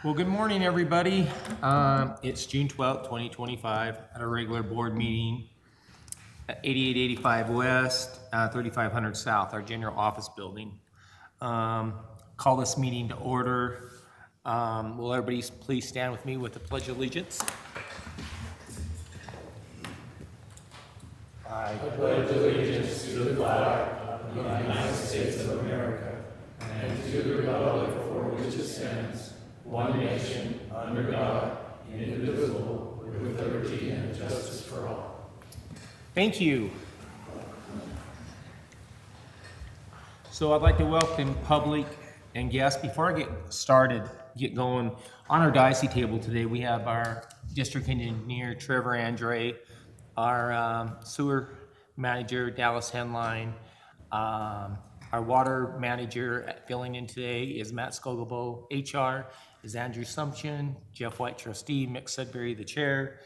Well, good morning, everybody. It's June 12th, 2025, at our regular board meeting at 8885 West, 3500 South, our general office building. Call this meeting to order. Will everybody please stand with me with the Pledge of Allegiance? I pledge allegiance to the flag of the United States of America and to the republic for which it stands, one nation, under God, indivisible, with liberty and justice for all. Thank you. So I'd like to welcome public and guests. Before I get going, on our diocese table today, we have our district engineer, Trevor Andre, our sewer manager, Dallas Henline, our water manager filling in today is Matt Skogabo. HR is Andrew Sumption, Jeff White, trustee, Mick Sudbury, the chair,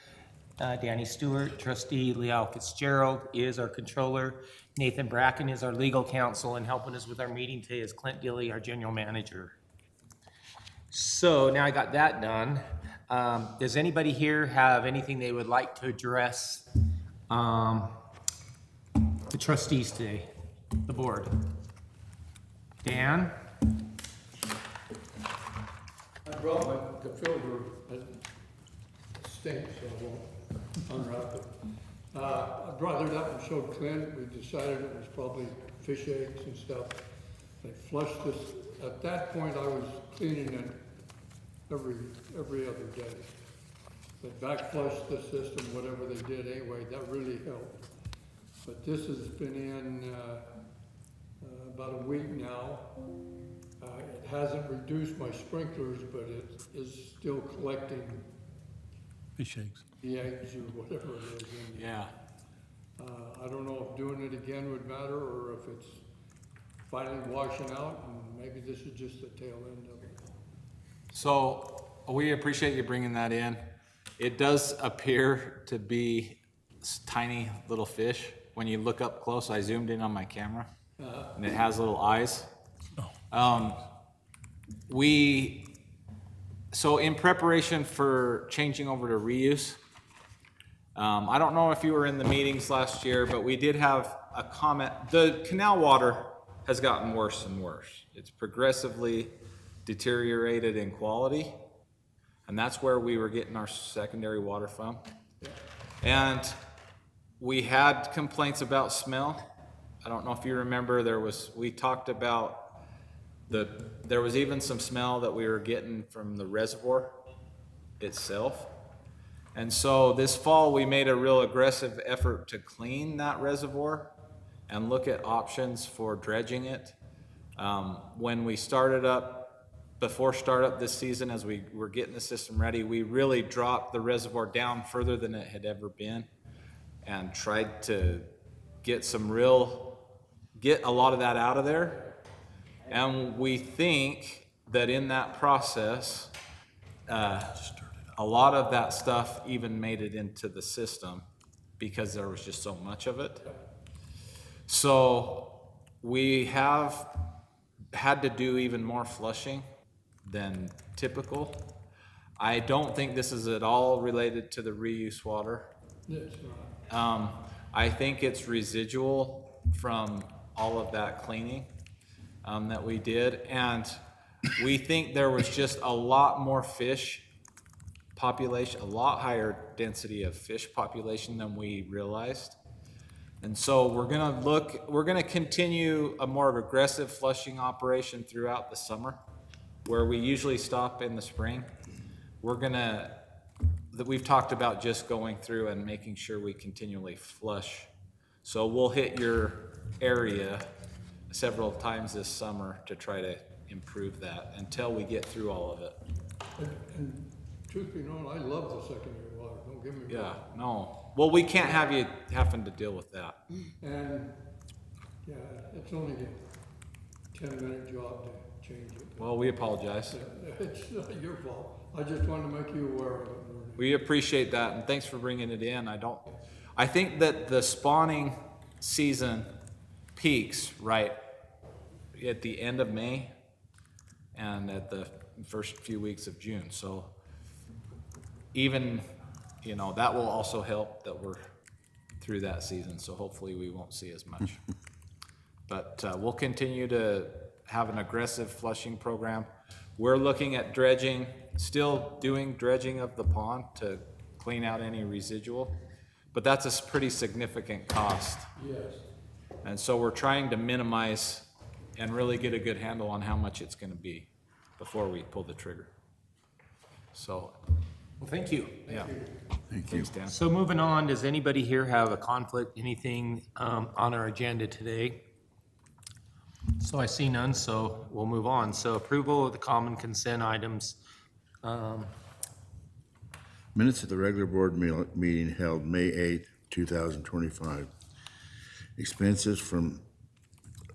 Danny Stewart, trustee, Leal Fitzgerald is our controller, Nathan Bracken is our legal counsel, and helping us with our meeting today is Clint Gilly, our general manager. So now I got that done. Does anybody here have anything they would like to address the trustees today, the board? Dan? I brought the filter, it stinks, so I won't unwrap it. I brought it up and showed Clint. We decided it was probably fish eggs and stuff. They flushed this. At that point, I was cleaning it every other day. They back flushed the system, whatever they did anyway. That really helped. But this has been in about a week now. It hasn't reduced my sprinklers, but it is still collecting Fish eggs. the eggs or whatever it is in there. Yeah. I don't know if doing it again would matter or if it's finally washing out, and maybe this is just the tail end of it. So we appreciate you bringing that in. It does appear to be tiny little fish. When you look up close, I zoomed in on my camera, and it has little eyes. So in preparation for changing over to reuse, I don't know if you were in the meetings last year, but we did have a comment. The canal water has gotten worse and worse. It's progressively deteriorated in quality, and that's where we were getting our secondary water from. And we had complaints about smell. I don't know if you remember, we talked about there was even some smell that we were getting from the reservoir itself. And so this fall, we made a real aggressive effort to clean that reservoir and look at options for dredging it. When we before startup this season, as we were getting the system ready, we really dropped the reservoir down further than it had ever been and tried to get a lot of that out of there. And we think that in that process, a lot of that stuff even made it into the system because there was just so much of it. So we have had to do even more flushing than typical. I don't think this is at all related to the reuse water. It's not. I think it's residual from all of that cleaning that we did. And we think there was just a lot more fish population, a lot higher density of fish population than we realized. And so we're gonna continue a more aggressive flushing operation throughout the summer, where we usually stop in the spring. We've talked about just going through and making sure we continually flush. So we'll hit your area several times this summer to try to improve that until we get through all of it. And truth be known, I love the secondary water, don't get me wrong. Yeah, no. Well, we can't have you having to deal with that. And, yeah, it's only a 10-minute job to change it. Well, we apologize. It's not your fault. I just wanted to make you aware of it. We appreciate that, and thanks for bringing it in. I think that the spawning season peaks right at the end of May, and at the first few weeks of June. So even, that will also help that we're through that season, so hopefully we won't see as much. But we'll continue to have an aggressive flushing program. We're looking at dredging, still doing dredging of the pond to clean out any residual, but that's a pretty significant cost. Yes. And so we're trying to minimize and really get a good handle on how much it's gonna be before we pull the trigger. So, Well, thank you. yeah. Thank you. Thanks, Dan. So moving on, does anybody here have a conflict, anything on our agenda today? So I see none, so we'll move on. So approval of the common consent items. Minutes of the regular board meeting held May 8th, 2025. Expenses from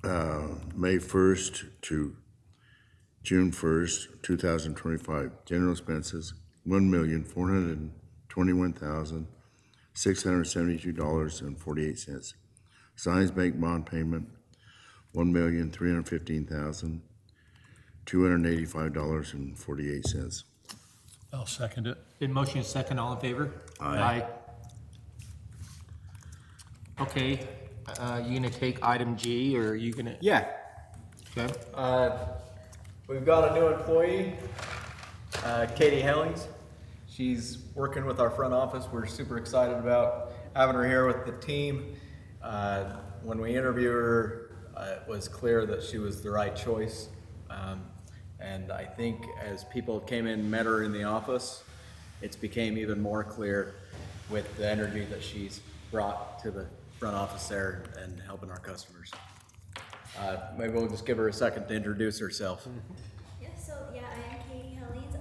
May 1st to June 1st, 2025. General expenses, $1,421,672.48. Signs Bank bond payment, $1,315,285.48. I'll second it. Been motion second, all in favor? Aye. Okay, you gonna take item G, or are you gonna? Yeah, Okay. we've got a new employee, Katie Hellings. She's working with our front office. We're super excited about having her here with the team. When we interviewed her, it was clear that she was the right choice. And I think as people came in and met her in the office, it's became even more clear with the energy that she's brought to the front office there and helping our customers. Maybe we'll just give her a second to introduce herself. Yeah, so I am Katie Hellings.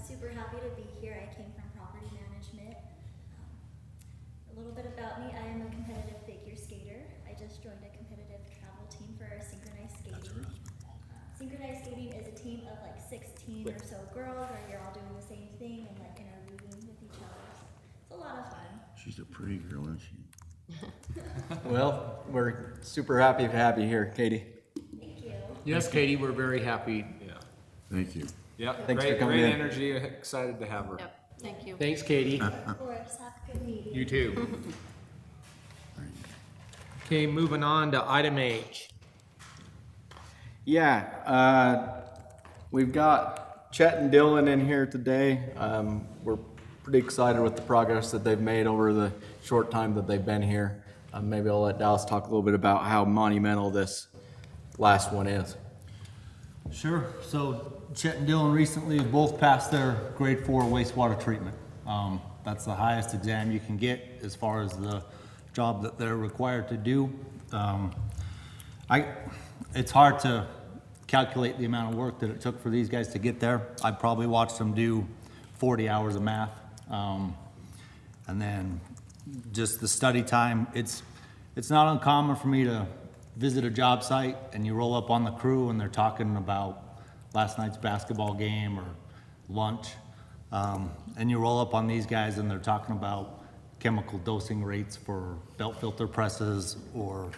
Super happy to be here. I came from property management. A little bit about me: I am a competitive figure skater. I just joined a competitive travel team for synchronized skating. Synchronized skating is a team of like 16 or so girls, where you're all doing the same thing and like interweaving with each other. It's a lot of fun. She's a pretty girl, isn't she? Well, we're super happy to have you here, Katie. Thank you. Yes, Katie, we're very happy. Yeah. Thank you. Yep, Thanks for great, coming great in. energy, excited to have her. Yep, thank you. Thanks, Katie. Of course, have a good meeting. You too. Okay, moving on to item H. Yeah, we've got Chet and Dylan in here today. We're pretty excited with the progress that they've made over the short time that they've been here. Maybe I'll let Dallas talk a little bit about how monumental this last one is. Sure. So Chet and Dylan recently both passed their grade 4 wastewater treatment. That's the highest exam you can get as far as the job that they're required to do. It's hard to calculate the amount of work that it took for these guys to get there. I probably watched them do 40 hours of math. And then just the study time. It's not uncommon for me to visit a job site and you roll up on the crew and they're talking about last night's basketball game or lunch. And you roll up on these guys and they're talking about chemical dosing rates for belt filter presses or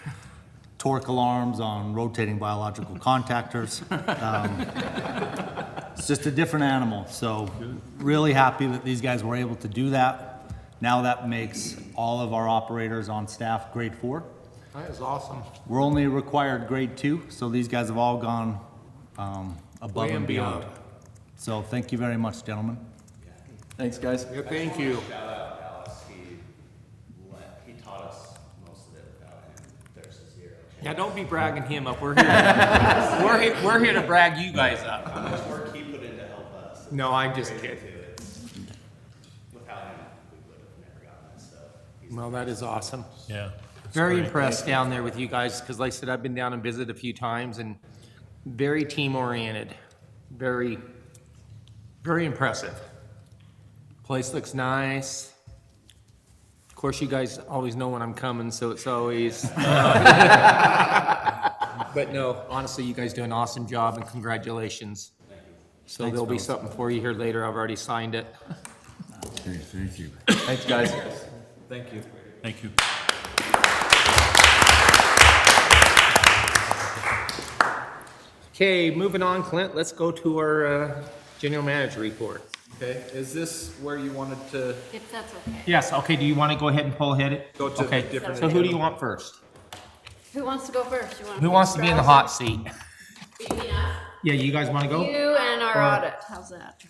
torque alarms on rotating biological contactors. It's just a different animal. So really happy that these guys were able to do that. Now that makes all of our operators on staff grade 4. That is awesome. We're only required grade 2, so these guys have all gone above Way and and beyond. beyond. So thank you very much, gentlemen. Thanks, guys. Yeah, thank you. Shout out Dallas, he taught us most of it. Without him, there's a zero. Yeah, don't be bragging him up. We're here. We're here to brag you guys up. How much work he put in to help us. No, I'm just Crazy kidding. too. Without him, we would have never gotten this stuff. Well, that is awesome. Yeah. Very impressed down there with you guys, because like I said, I've been down and visited a few times, and very team-oriented, very, very impressive. Place looks nice. Of course, you guys always know when I'm coming, so it's always. But no, honestly, you guys do an awesome job, and congratulations. So there'll be something for you here later. I've already signed it. Okay, thank you. Thanks, guys. Thank you. Thank you. Okay, moving on, Clint, let's go to our general manager report. Okay, is this where you wanted to If that's okay. Yes, okay, do you want to go ahead and pull ahead? go to Okay, different? so who do you want first? Who wants to go first? You want Who wants to be in the hot seat? Between us? Yeah, you guys want to go? You and our audit. How's that?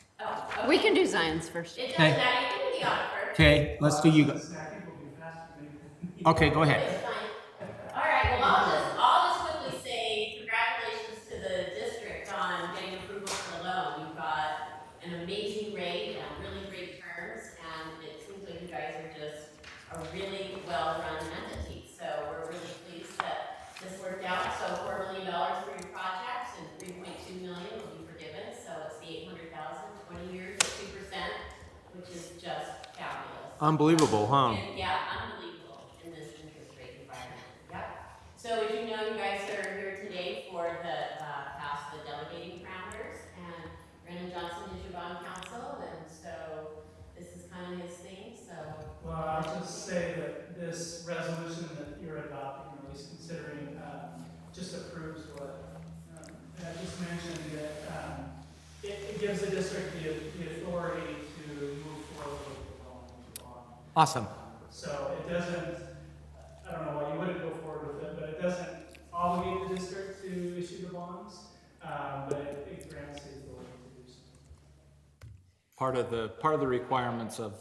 We can do Zion's first. It doesn't Okay. matter, you can do the audit first. Okay, let's do you guys. Okay, go ahead. All right, well, I'll just quickly say congratulations to the district on getting approval for the loan. You've got an amazing rate and really great terms, and it seems like you guys are just a really well-run entity. So we're really pleased that this worked out. So $4 million for your projects and $3.2 million will be forgiven. So it's the $800,000, 20 years at 2%, which is just fabulous. Unbelievable, huh? And yeah, unbelievable in this interest rate environment. Yep. So as you know, you guys are here today for the pass the delegating parameters, and Brandon Johnson is your bond counsel, and so this is kind of his thing. So Well, I'll just say that this resolution that you're adopting, or at least considering, just approves what, I just mentioned that, it gives the district the authority to move forward with the loan. Awesome. So it doesn't, I don't know why you wouldn't go forward with it, but it doesn't obligate the district to issue the bonds, but it grants the authority to do so. Part of the requirements of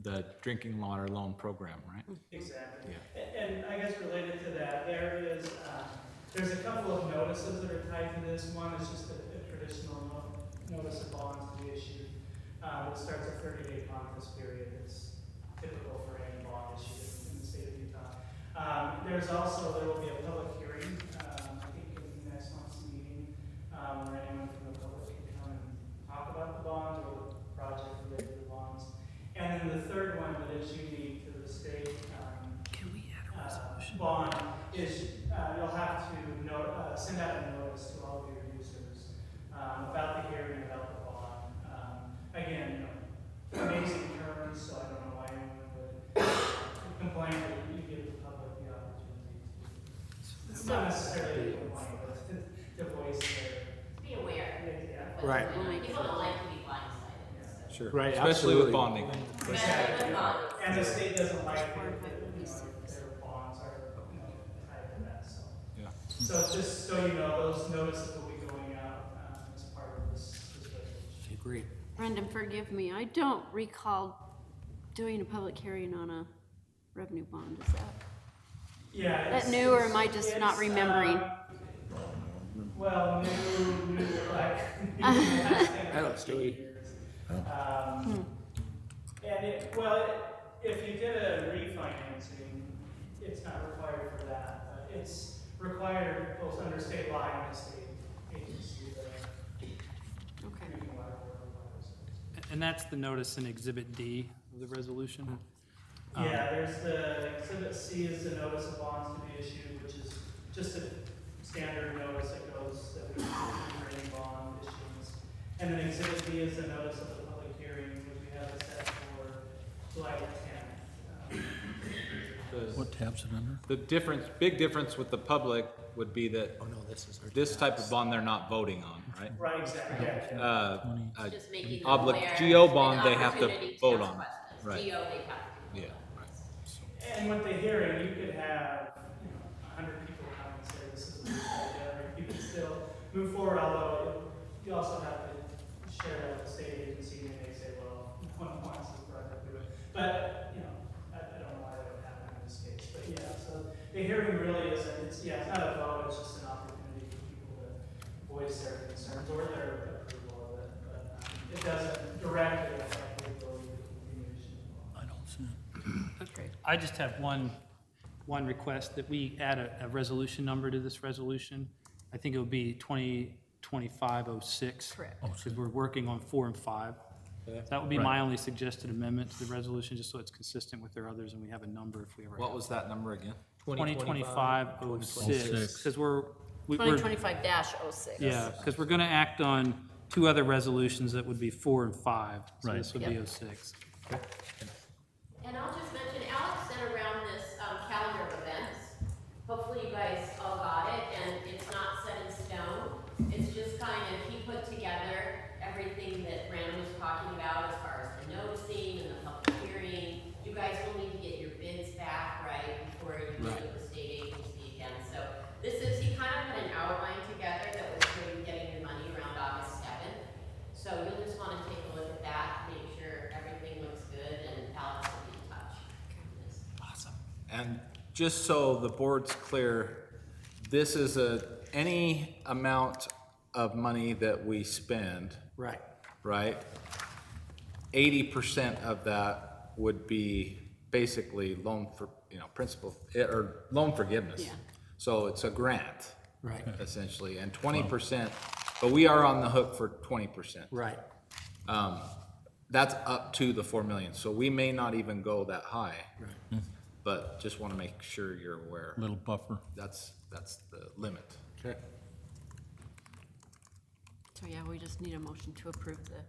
the drinking water loan program, right? Exactly. And I guess related to that, there's a couple of notices that are tied to this. One is just a traditional notice of bonds to be issued. It starts a 30-day conference period. It's typical for any bond issued in the state of Utah. There will be a public hearing, I think in next month's meeting, where anyone from the public can come and talk about the bonds or the project related to the bonds. And then the third one that is unique to the state bond is you'll have to send out a notice to all of your users about the hearing, about the bond. Again, amazing terms, so I don't know why anyone would complain that you give the public the opportunity to, not necessarily complain, but to voice be aware. yeah. of what's Right. going on. People don't like to be blindsided. So. Sure. Right, Especially with absolutely. bonding. Especially with bonds. And the state doesn't like it, their bonds are, tied to that, so. Yeah. So just so you know, those notices will be going out, as part of this resolution. Great. Brendan, forgive me. I don't recall doing a public hearing on a revenue bond. Is that? Yeah. That new, or am I just not remembering? Well, new, like. I don't see. And if you did a refinancing, it's not required for that, but it's required both under state law and the state agency, the Okay. drinking water board requires. And that's the notice in Exhibit D of the resolution? Yeah, there's the, Exhibit C is the notice of bonds to be issued, which is just a standard notice that goes, that we issue for any bond issuance. And then Exhibit D is the notice of the public hearing, which we have set for July 10th. What tab's it under? The big difference with the public would be that this type of bond they're not voting on, right? Right, exactly, yeah. Just making them Oblig- aware. GO bond, an they have to opportunity vote ask on. questions. Right. GO, they have to. Yeah. And with the hearing, you could have, 100 people come and say this is a good idea, or you could still move forward, although you also have to share that with the state agency, and they say, well, no one wants this project to do it. But, I don't know why that would happen in this case, but yeah, so the hearing really isn't, it's not a vote, it's just an opportunity for people to voice their concerns or their approval of it, but it doesn't directly affect the ability to continue issuing law. I don't see it. Okay. I just have one request, that we add a resolution number to this resolution. I think it would be 2025-06. Correct. Because we're working on 4 and 5. That would be my only suggested amendment to the resolution, just so it's consistent with their others, and we have a number if we ever. What was that number again? 2025-06. Because we're 2025-06. yeah, because we're going to act on 2 other resolutions that would be 4 and 5. So Right. this would be Yep. 06. And I'll just mention, Alex sent around this calendar of events. Hopefully you guys all got it, and it's not set in stone. just so the board's clear, this is any amount of money that we spend, Right. right? 80% of that would be basically loan for, principal, or loan forgiveness. Yeah. So it's a grant. Right. Essentially, and 20%, but we are on the hook for 20%. Right. That's up to the 4 million, so we may not even go that high. But just want to make sure you're aware. Little buffer. That's the limit. Okay. So yeah, we just need a motion to approve the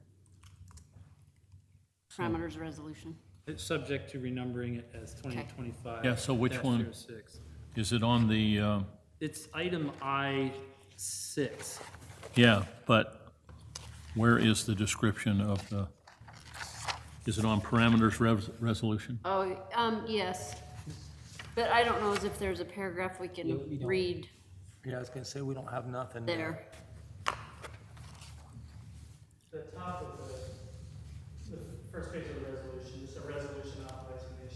parameters resolution. It's subject to renumbering it as 2025. Yeah, so which one? 06. Is it on the, It's item I6. yeah, but where is the description of the, is it on parameters resolution? Oh, yes. But I don't know as if there's a paragraph we You can don't- read Yeah, I was gonna say, we don't have nothing. there. The top of the first page of the resolution, is a resolution authorizing the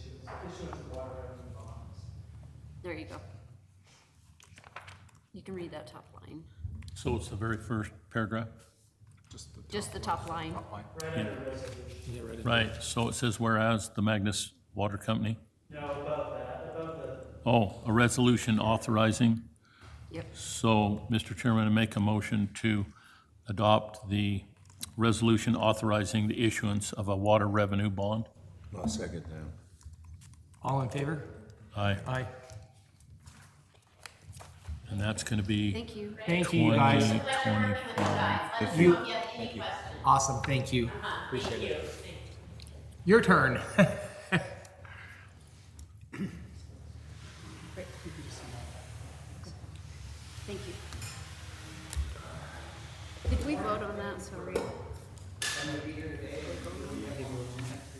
issuance of water revenue bonds. There you go. You can read that top line, So it's the very first paragraph? just the top line. Right under resolution. Right, so it says whereas the Magnus Water Company, No, above that, above the, oh, a resolution authorizing. Yep. So, Mr. Chairman, I make a motion to adopt the resolution authorizing the issuance of a water revenue bond. I'll second that. All in favor? Aye, Aye. and that's gonna be Thank you. Thank you, guys. 2025. Let us know if you have any questions. Awesome, thank you. Appreciate it. Your turn. Thank you. Did we vote on that? Sorry.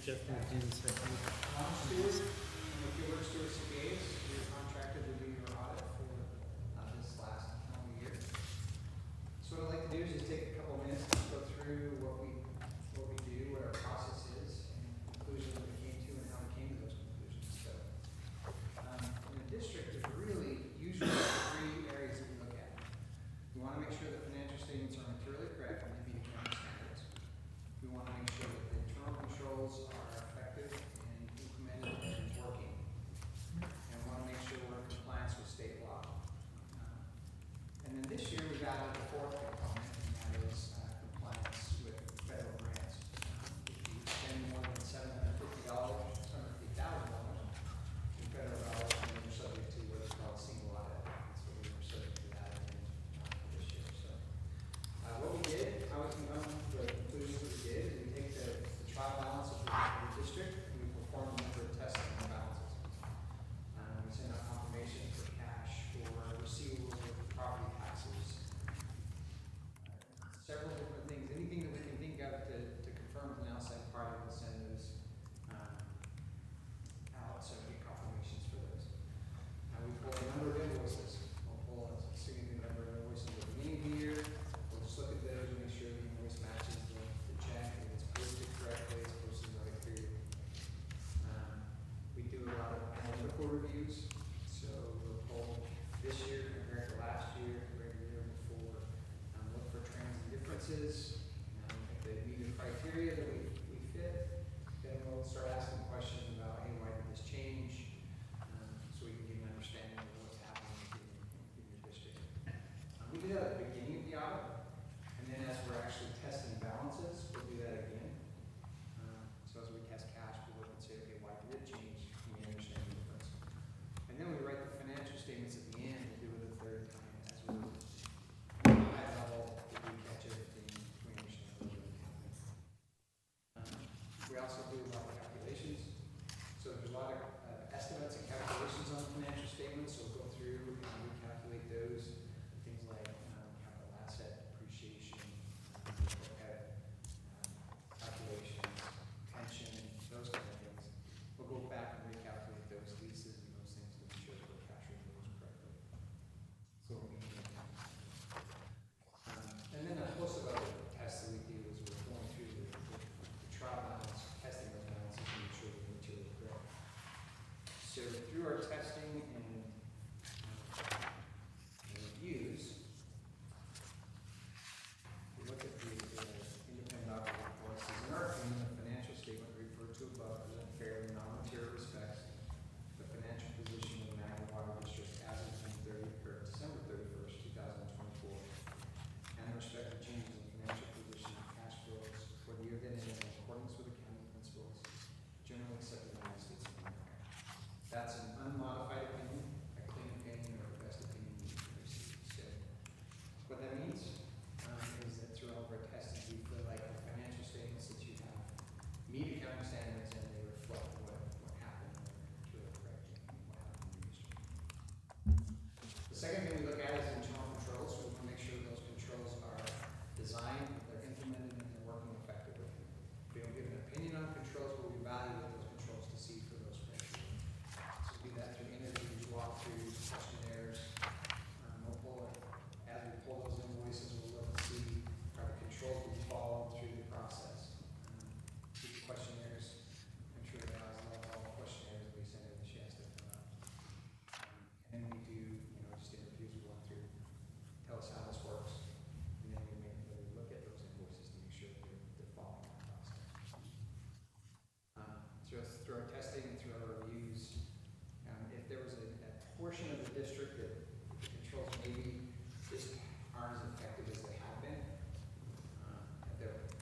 Jeff moved in second. If you work Stewart CPAs, you're contracted to do your audit for this last calendar year. So what I'd like to do is just take a couple of minutes to go through what we do, what our process is, and conclusions that we came to, and how we came to those conclusions. So, in the district, there's really usually three areas that we look at. We want to make sure that financial statements are materially correct and meet accounting standards. We want to make sure that the internal controls are effective and implemented and working. And we want to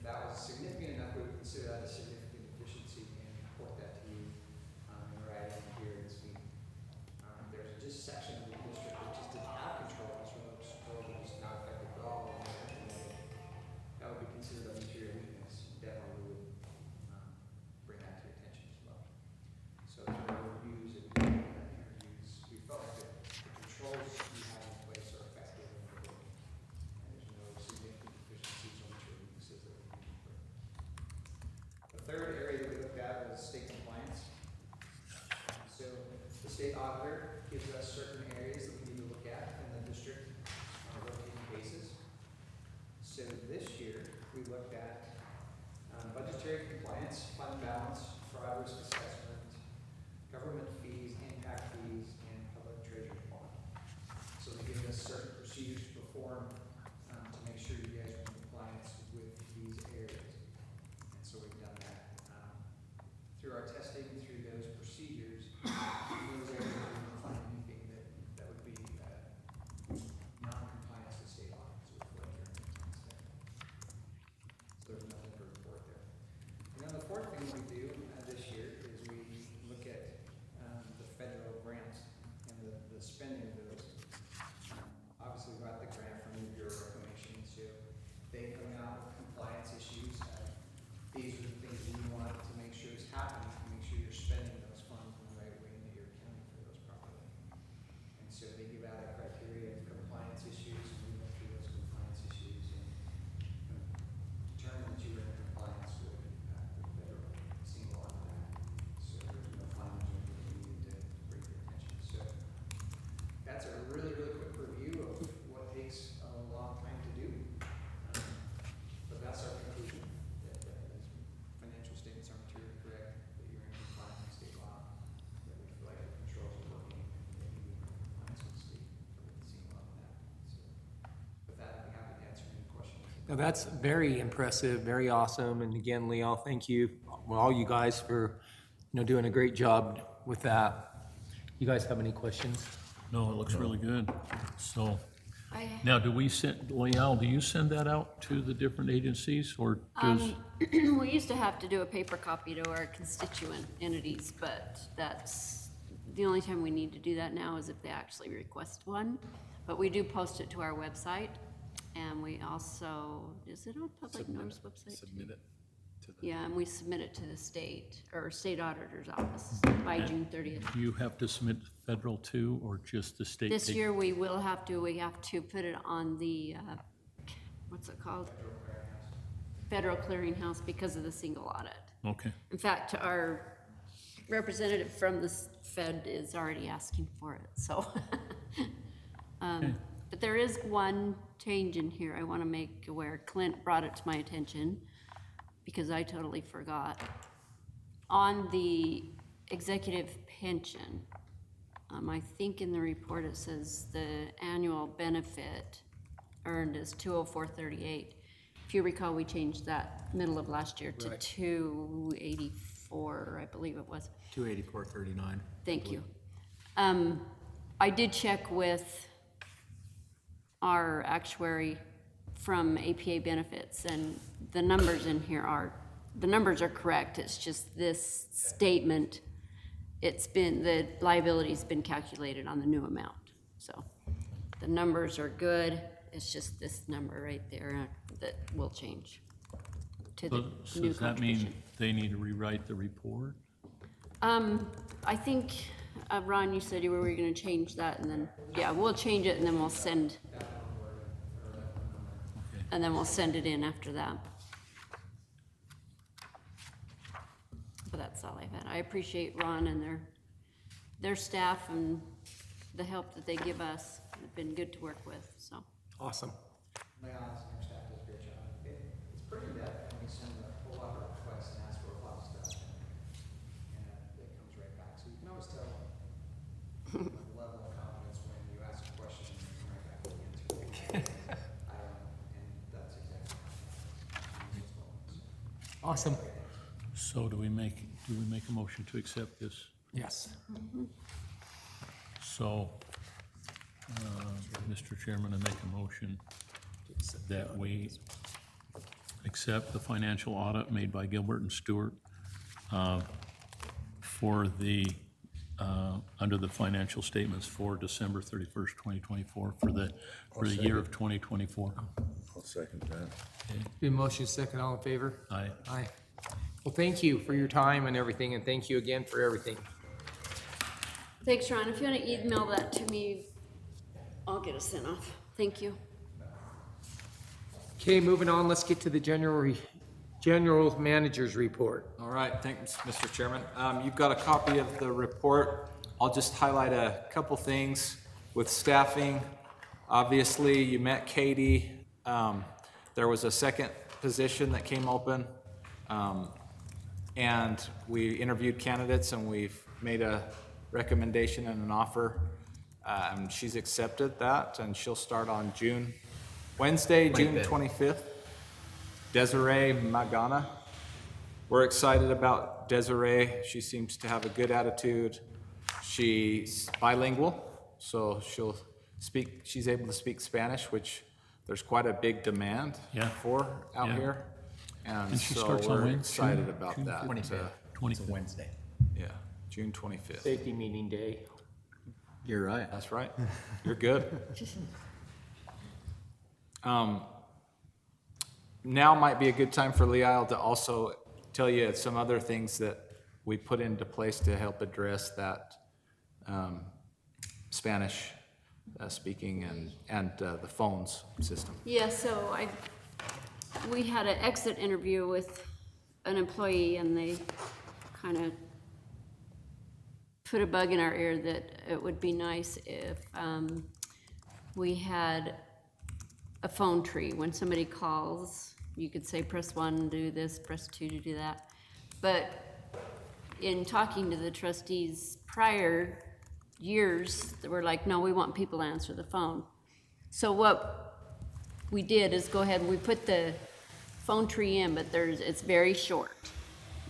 that was significant enough, we would consider that a significant deficiency and report that to you, in writing here this week. There's just a section of the district that just didn't have control of those roads, or were just not affected at all. That would be considered a material weakness, definitely would, bring that to your attention as well. So through our reviews and interviews, we felt like the controls we have in place are effective and working. And there's no significant deficiencies or material weaknesses that we can improve. The third area that we looked at was state compliance. So the state auditor gives us certain areas that we need to look at in the district on a rotating basis. So this year, we looked at budgetary compliance, fund balance, fraud risk assessment, government fees, impact fees, and public treasury bond. So they give us certain procedures to perform to make sure you guys are in compliance with these areas. And so we've done that. Through our testing, through those procedures, in those areas, we didn't find anything that would be non-compliance with state law. So we feel like you're in compliance there. So there's nothing to report there. And then the fourth thing we do this year is we look at the federal grants and the spending of those. Obviously, we got the grant from the Bureau of Reclamation, so they come out with compliance issues. These are the things we want to make sure is happening, to make sure you're spending those funds in the right way and that you're accounting for those properly. And so they give out a criteria of compliance issues, and we look through those compliance issues and determine that you are in compliance with federal single on that. So there's no fines or anything we need to bring to your attention. So that's a really, really quick review of what takes a long time to do. But that's our conclusion, that these financial statements are materially correct, that you're in compliance with state law, that we feel like the controls are working, and that you're in compliance with state, with the single on that. So with that, I'd be happy to answer any questions. Now, that's very impressive, very awesome, and again, Leo, thank you, well, all you guys for, doing a great job with that. You guys have any questions? No, it looks really good. So, I, now, do we send, Leal, do you send that out to the different agencies, or does? we used to have to do a paper copy to our constituent entities, but that's, the only time we need to do that now is if they actually request one. But we do post it to our website, and we also, is it on Public Notice website? Submit it to the. Yeah, and we submit it to the state, or state auditor's office by June 30th. Do you have to submit federal too, or just the state? This year, we have to put it on the, what's it called? Federal Clearinghouse because of the single audit. Okay, In fact, our representative from the Fed is already asking for it, so. But there is one change in here I want to make aware. Clint brought it to my attention because I totally forgot. On the executive pension, I think in the report it says the annual benefit earned is $204.38. If you recall, we changed that middle of last year to Right. $284, I believe it was. 284.39. Thank you. I did check with our actuary from APA Benefits, and the numbers in here the numbers are correct. It's just this statement, the liability's been calculated on the new amount. So the numbers are good. It's just this number right there that will change to the so new does that mean contribution. they need to rewrite the report? I think, Ron, you said you were gonna change that, and then, yeah, we'll change it, and then we'll send, and then we'll send it in after that. But that's all I've had. I appreciate Ron and their staff and the help that they give us. It's been good to work with, so. Awesome. Leon and our staff does a great job. It's pretty in-depth, and we send a whole lot of requests and ask for a lot of stuff, and it comes right back. So you can always tell the level of confidence when you ask a question and you come right back with the answer. And that's exactly how Awesome. So do we make a motion to accept this? Yes. So, Mr. Chairman, I make a motion that we accept the financial audit made by Gilbert and Stewart for the, under the financial statements for December 31st, 2024, for the year of 2024. I'll second that. Been motion second, all in favor? Aye. Aye. Well, thank you for your time and everything, and thank you again for everything. Thanks, Ron. If you want to email that to me, I'll get it sent off. Thank you. Okay, moving on, let's get to the general manager's report. All right, thanks, Mr. Chairman. You've got a copy of the report. I'll just highlight a couple things with staffing. Obviously, you met Katie. There was a second position that came open. And we interviewed candidates and we've made a recommendation and an offer. She's accepted that and she'll start on Wednesday, June 25th. Desiree Magana. We're excited about Desiree. She seems to have a good attitude. She's bilingual, so she's able to speak Spanish, which there's quite a big demand for out here. And she so starts on we're when? excited June- about June that. 25th. It's a Wednesday. Yeah, June 25th. Safety meeting day. You're right. That's right. You're good. Now might be a good time for Leal to also tell you some other things that we put into place to help address that Spanish speaking and the phones system. Yeah, so we had an exit interview with an employee and they kind of put a bug in our ear that it would be nice if we had a phone tree. When somebody calls, you could say press 1 to do this, press 2 to do that. But in talking to the trustees prior years, they were like, no, we want people to answer the phone. So what we did is go ahead and we put the phone tree in, but it's very short.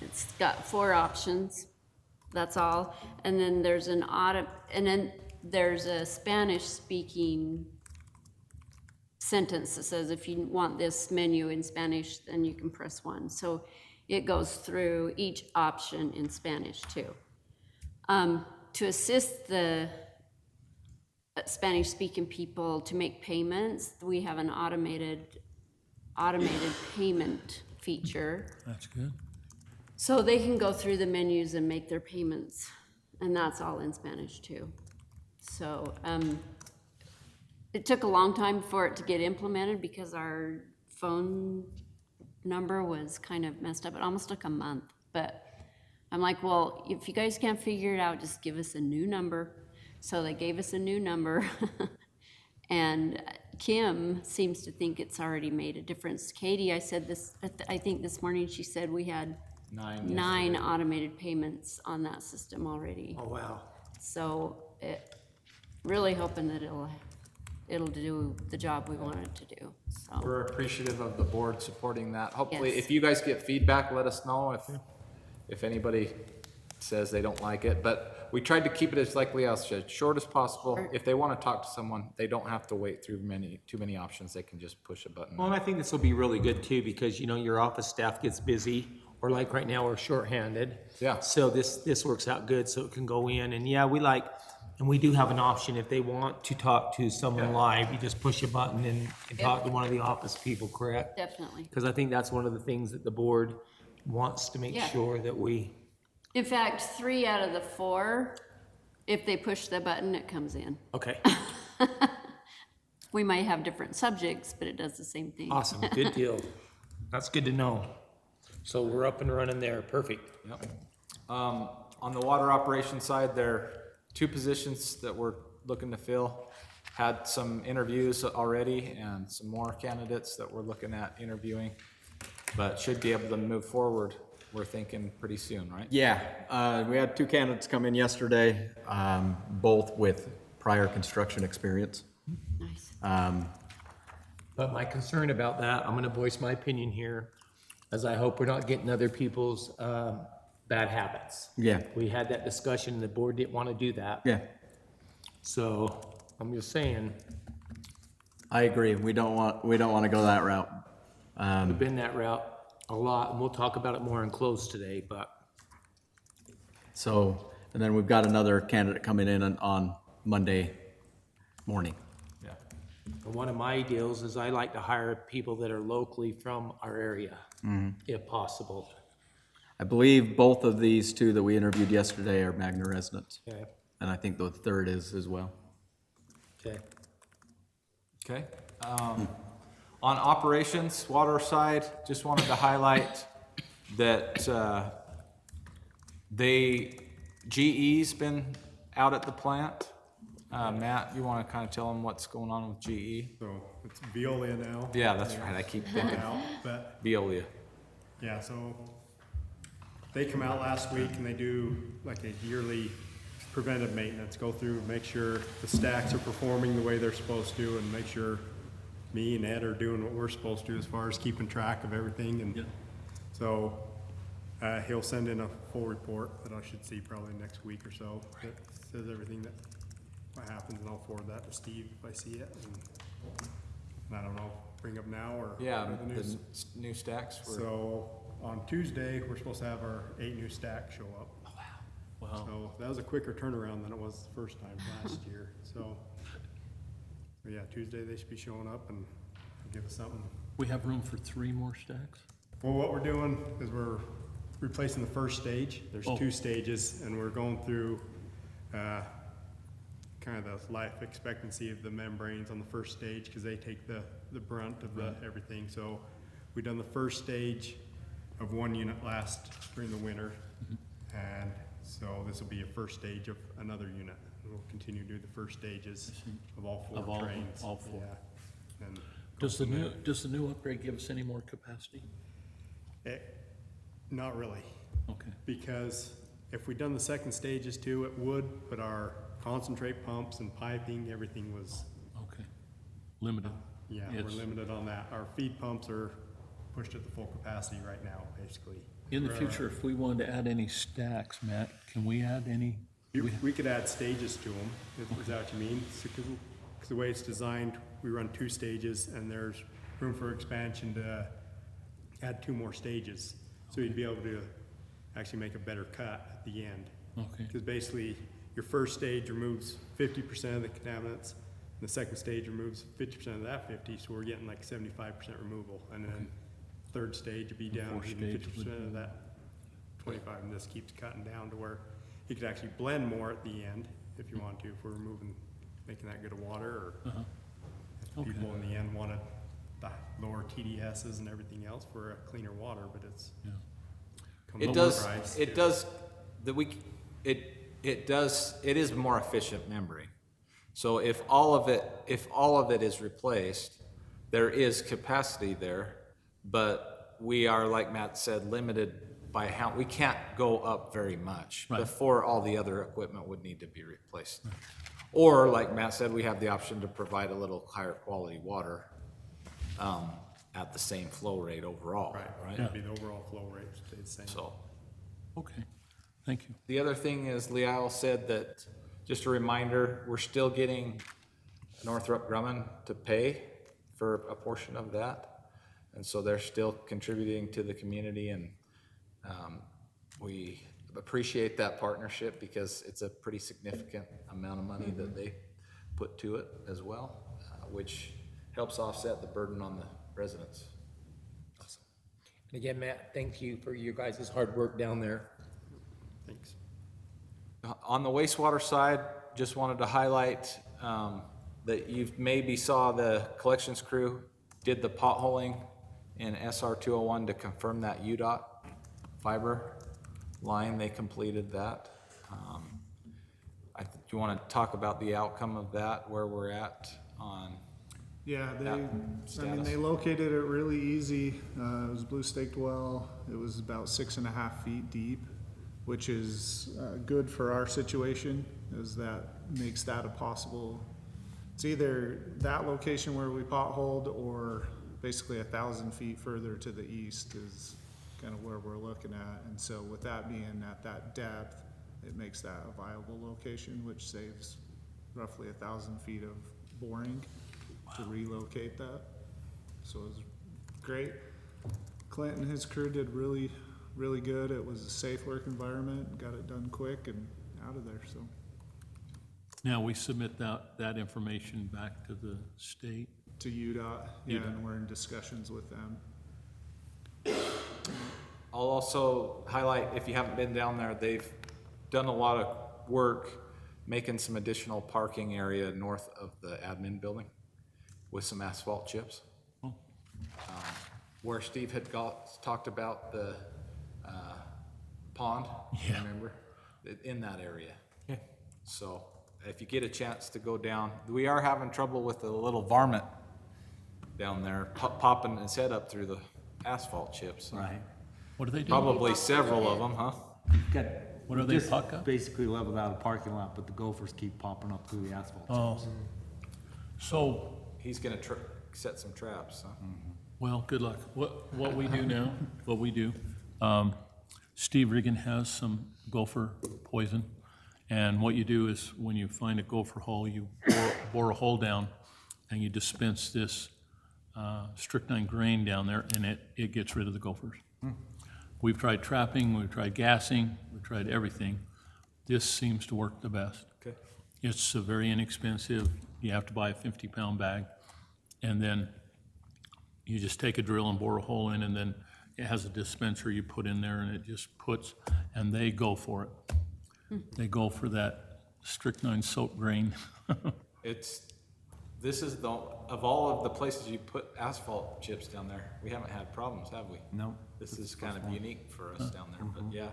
It's got 4 options, that's all. And then there's there's a Spanish speaking sentence that says if you want this menu in Spanish, then you can press 1. So it goes through each option in Spanish too. To assist the Spanish speaking people to make payments, we have an automated payment feature. That's good. So they can go through the menus and make their payments, and that's all in Spanish too. So it took a long time for it to get implemented because our phone number was kind of messed up. It almost took a month, but I'm like, well, if you guys can't figure it out, just give us a new number. So they gave us a new number, and Kim seems to think it's already made a difference. Katie, I said this, I think this morning she said we had 9 automated payments on that system already. Oh, wow. So really hoping that it'll do the job we want it to do, so. We're appreciative of the board supporting that. Hopefully, Yes. if you guys get feedback, let us know if anybody says they don't like it. But we tried to keep it as likely as short as possible. Sure. If they want to talk to someone, they don't have to wait through too many options. They can just push a button. Well, and I think this will be really good too, because, you know, your office staff gets busy, or like right now, we're shorthanded. Yeah. So this works out good, so it can go in, and yeah, and we do have an option, if they want to talk to someone live, you just push a button and talk to one of the office people, correct? Definitely. Because I think that's one of the things that the board wants to make Yeah. sure that we, In fact, 3 out of the 4, if they push the button, it comes in. okay, We might have different subjects, but it does the same thing. awesome, good deal. That's good to know. So we're up and running there, perfect. Yep. On the water operation side, there are 2 positions that we're looking to fill. Had some interviews already and some more candidates that we're looking at interviewing, but should be able to move forward, we're thinking pretty soon, right? Yeah, we had 2 candidates come in yesterday, both with prior construction experience. Nice. But my concern about that, I'm gonna voice my opinion here, as I hope we're not getting other people's bad habits. Yeah. We had that discussion, the board didn't want to do that. Yeah, So I'm just saying, I agree. We don't want to go that route. We've been that route a lot, and we'll talk about it more in close today, but So, and then we've got another candidate coming in on Monday morning. Yeah. one of my deals is I like to hire people that are locally from our area, if possible. I believe both of these two that we interviewed yesterday are Magna residents. Okay, And I think the third is as well. okay. Okay. On operations, water side, just wanted to highlight that GE's been out at the plant. Matt, you want to kind of tell them what's going on with GE? So it's Veolia now. Yeah, that's right. I keep thinking Now, but Veolia. yeah, so they come out last week and they do like a yearly preventive maintenance, go through, make sure the stacks are performing the way they're supposed to, and make sure me and Ed are doing what we're supposed to as far as keeping track of everything. And so he'll send in a full report that I should see probably next week or so that says everything that what happens, and I'll forward that to Steve if I see it. And I don't know, bring up now or Yeah, or the news. the new stacks were. So on Tuesday, we're supposed to have our 8 new stacks show up. Wow. So that was a quicker turnaround than it was the first time last year. So yeah, Tuesday they should be showing up and give us something. We have room for 3 more stacks? Well, what we're doing is we're replacing the first stage. There's 2 stages, and we're going through kind of the life expectancy of the membranes on the first stage because they take the brunt of the everything. So we done the first stage of 1 unit last during the winter, and so this will be a first stage of another unit. And we'll continue to do the first stages of all 4 Of all- trains. all 4. Yeah. And Does the new upgrade give us any more capacity? not really. Okay. Because if we'd done the second stages too, it would, but our concentrate pumps and piping, everything was, Okay. Limited. yeah, we're It's- limited on that. Our feed pumps are pushed at the full capacity right now, basically. In the future, if we wanted to add any stacks, Matt, can we add any? We could add stages to them, is that what you mean? Because the way it's designed, we run 2 stages and there's room for expansion to add 2 more stages. So you'd be able to actually make a better cut at the end. Okay. Because basically, your first stage removes 50% of the contaminants, and the second stage removes 50% of that 50, so we're getting like 75% removal. And then third stage would be down fourth even stage 50% of that 25, and this keeps cutting down to where you could actually blend more at the end if you want to, if we're removing, making that good of water, or if Okay. people in the end wanted the lower TDSs and everything else for a cleaner water, but it's. Yeah. comes It with does, the price, it too. does, it is more efficient membrane. So if all of it is replaced, there is capacity there, but we are, like Matt said, limited by how, we can't go up very much Right. before all the other equipment would need to be replaced. Or, like Matt said, we have the option to provide a little higher quality water, at the same flow rate overall, Right, right? that'd be the overall flow rate stayed the same. So. Okay, thank you. The other thing is Leal said that, just a reminder, we're still getting Northrop Grumman to pay for a portion of that. And so they're still contributing to the community, and we appreciate that partnership because it's a pretty significant amount of money that they put to it as well, which helps offset the burden on the residents. And again, Matt, thank you for your guys' hard work down there. Thanks. On the wastewater side, just wanted to highlight that you maybe saw the collections crew did the potholing in SR 201 to confirm that UDOT fiber line. They completed that. Do you want to talk about the outcome of that, where we're at on? Yeah, that status? they located it really easy. It was a blue staked well. It was about 6.5 feet deep, which is good for our situation, as that makes that a possible. It's either that location where we potholed or basically 1,000 feet further to the east is kind of where we're looking at. And so with that being at that depth, it makes that a viable location, which saves roughly 1,000 feet of boring to relocate that. So it was great. Clint and his crew did really, really good. It was a safe work environment, got it done quick and out of there, so. Now, we submit that information back to the state. To UDOT, yeah, UDOT. and we're in discussions with them. I'll also highlight, if you haven't been down there, they've done a lot of work making some additional parking area north of the admin building with some asphalt chips. Where Steve had talked about the pond, Yeah. remember? In that area. So if you get a chance to go down, we are having trouble with the little varmint down there popping his head up through the asphalt chips. Right. What do they do? Probably several of them, huh? Got, What are they, just puck up? basically leveled out a parking lot, but the gophers keep popping up through the asphalt. Oh, so, He's gonna set some traps, huh? well, good luck. What we do now, Steve Regan has some gopher poison. And what you do is, when you find a gopher hole, you bore a hole down and you dispense this strychnine grain down there, and it gets rid of the gophers. We've tried trapping, we've tried gassing, we've tried everything. This seems to work the best. Okay. It's very inexpensive. You have to buy a 50-pound bag, and then you just take a drill and bore a hole in, and then it has a dispenser you put in there, and it just puts, and they go for it. They go for that strychnine soap grain. This is of all of the places you put asphalt chips down there, we haven't had problems, have we? No. This is kind of unique for us down there, but yeah,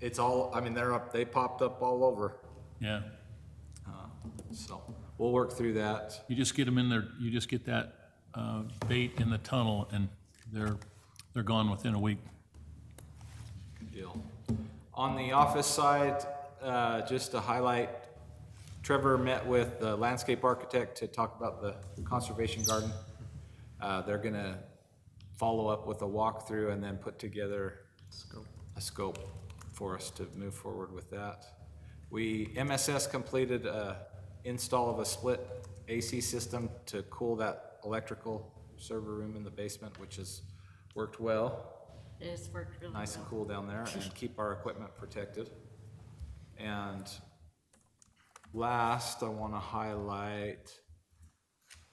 it's all, I mean, they popped up all over. Yeah. So we'll work through that. You just get them in there, you just get that bait in the tunnel, and they're gone within a week. Good deal. On the office side, just to highlight, Trevor met with the landscape architect to talk about the conservation garden. They're gonna follow up with a walkthrough and then put together a scope for us to move forward with that. MSS completed a install of a split AC system to cool that electrical server room in the basement, which has worked well. It's worked really well. Nice and cool down there, and keep our equipment protected. And last, I want to highlight,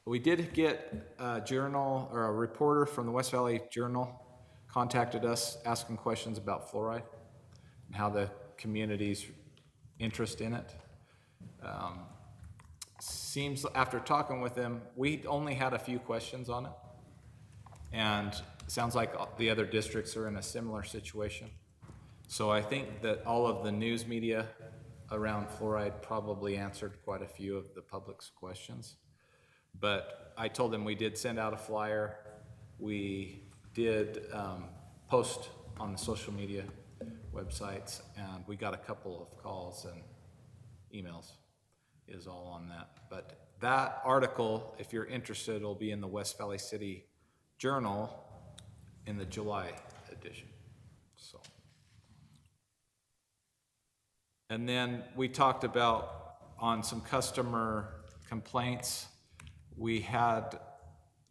we did get a journal, or a reporter from the West Valley Journal contacted us asking questions about fluoride and how the community's interest in it. Seems, after talking with them, we only had a few questions on it. And it sounds like the other districts are in a similar situation. So I think that all of the news media around fluoride probably answered quite a few of the public's questions. But I told them we did send out a flyer. We did post on the social media websites, and we got a couple of calls and emails is all on that. But that article, if you're interested, will be in the West Valley City Journal in the July edition. So, and then we talked about on some customer complaints. We had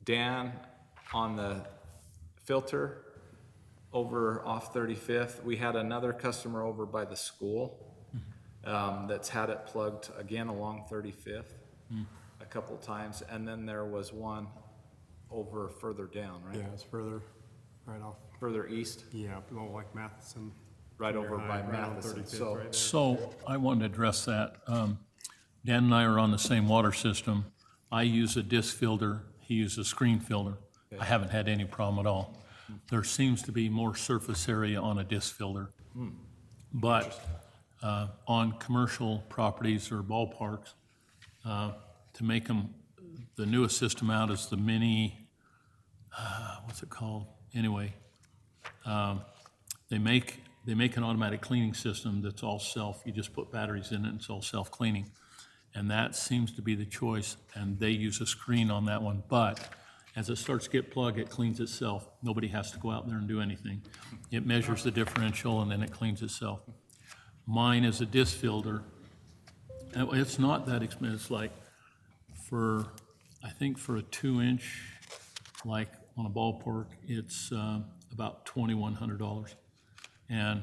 Dan on the filter over off 35th. We had another customer over by the school that's had it plugged again along 35th a couple times, and then there was one over further down, right? Yeah, it's further, right off. Further east, Yeah, below like Matheson. right over Junior by high, right on Matheson. 35th So right there. So I wanted to address that. Dan and I are on the same water system. I use a disc filter, he uses a screen filter. I haven't had any problem at all. There seems to be more surface area on a disc filter. But on commercial properties or ballparks, to make them, the newest system out is the mini, what's it called? Anyway, they make an automatic cleaning system that's all self. You just put batteries in it and it's all self-cleaning. And that seems to be the choice, and they use a screen on that one. But as it starts to get plugged, it cleans itself. Nobody has to go out there and do anything. It measures the differential and then it cleans itself. Mine is a disc filter. And it's not that expensive. It's like I think for a 2-inch, like on a ballpark, it's about $2,100. And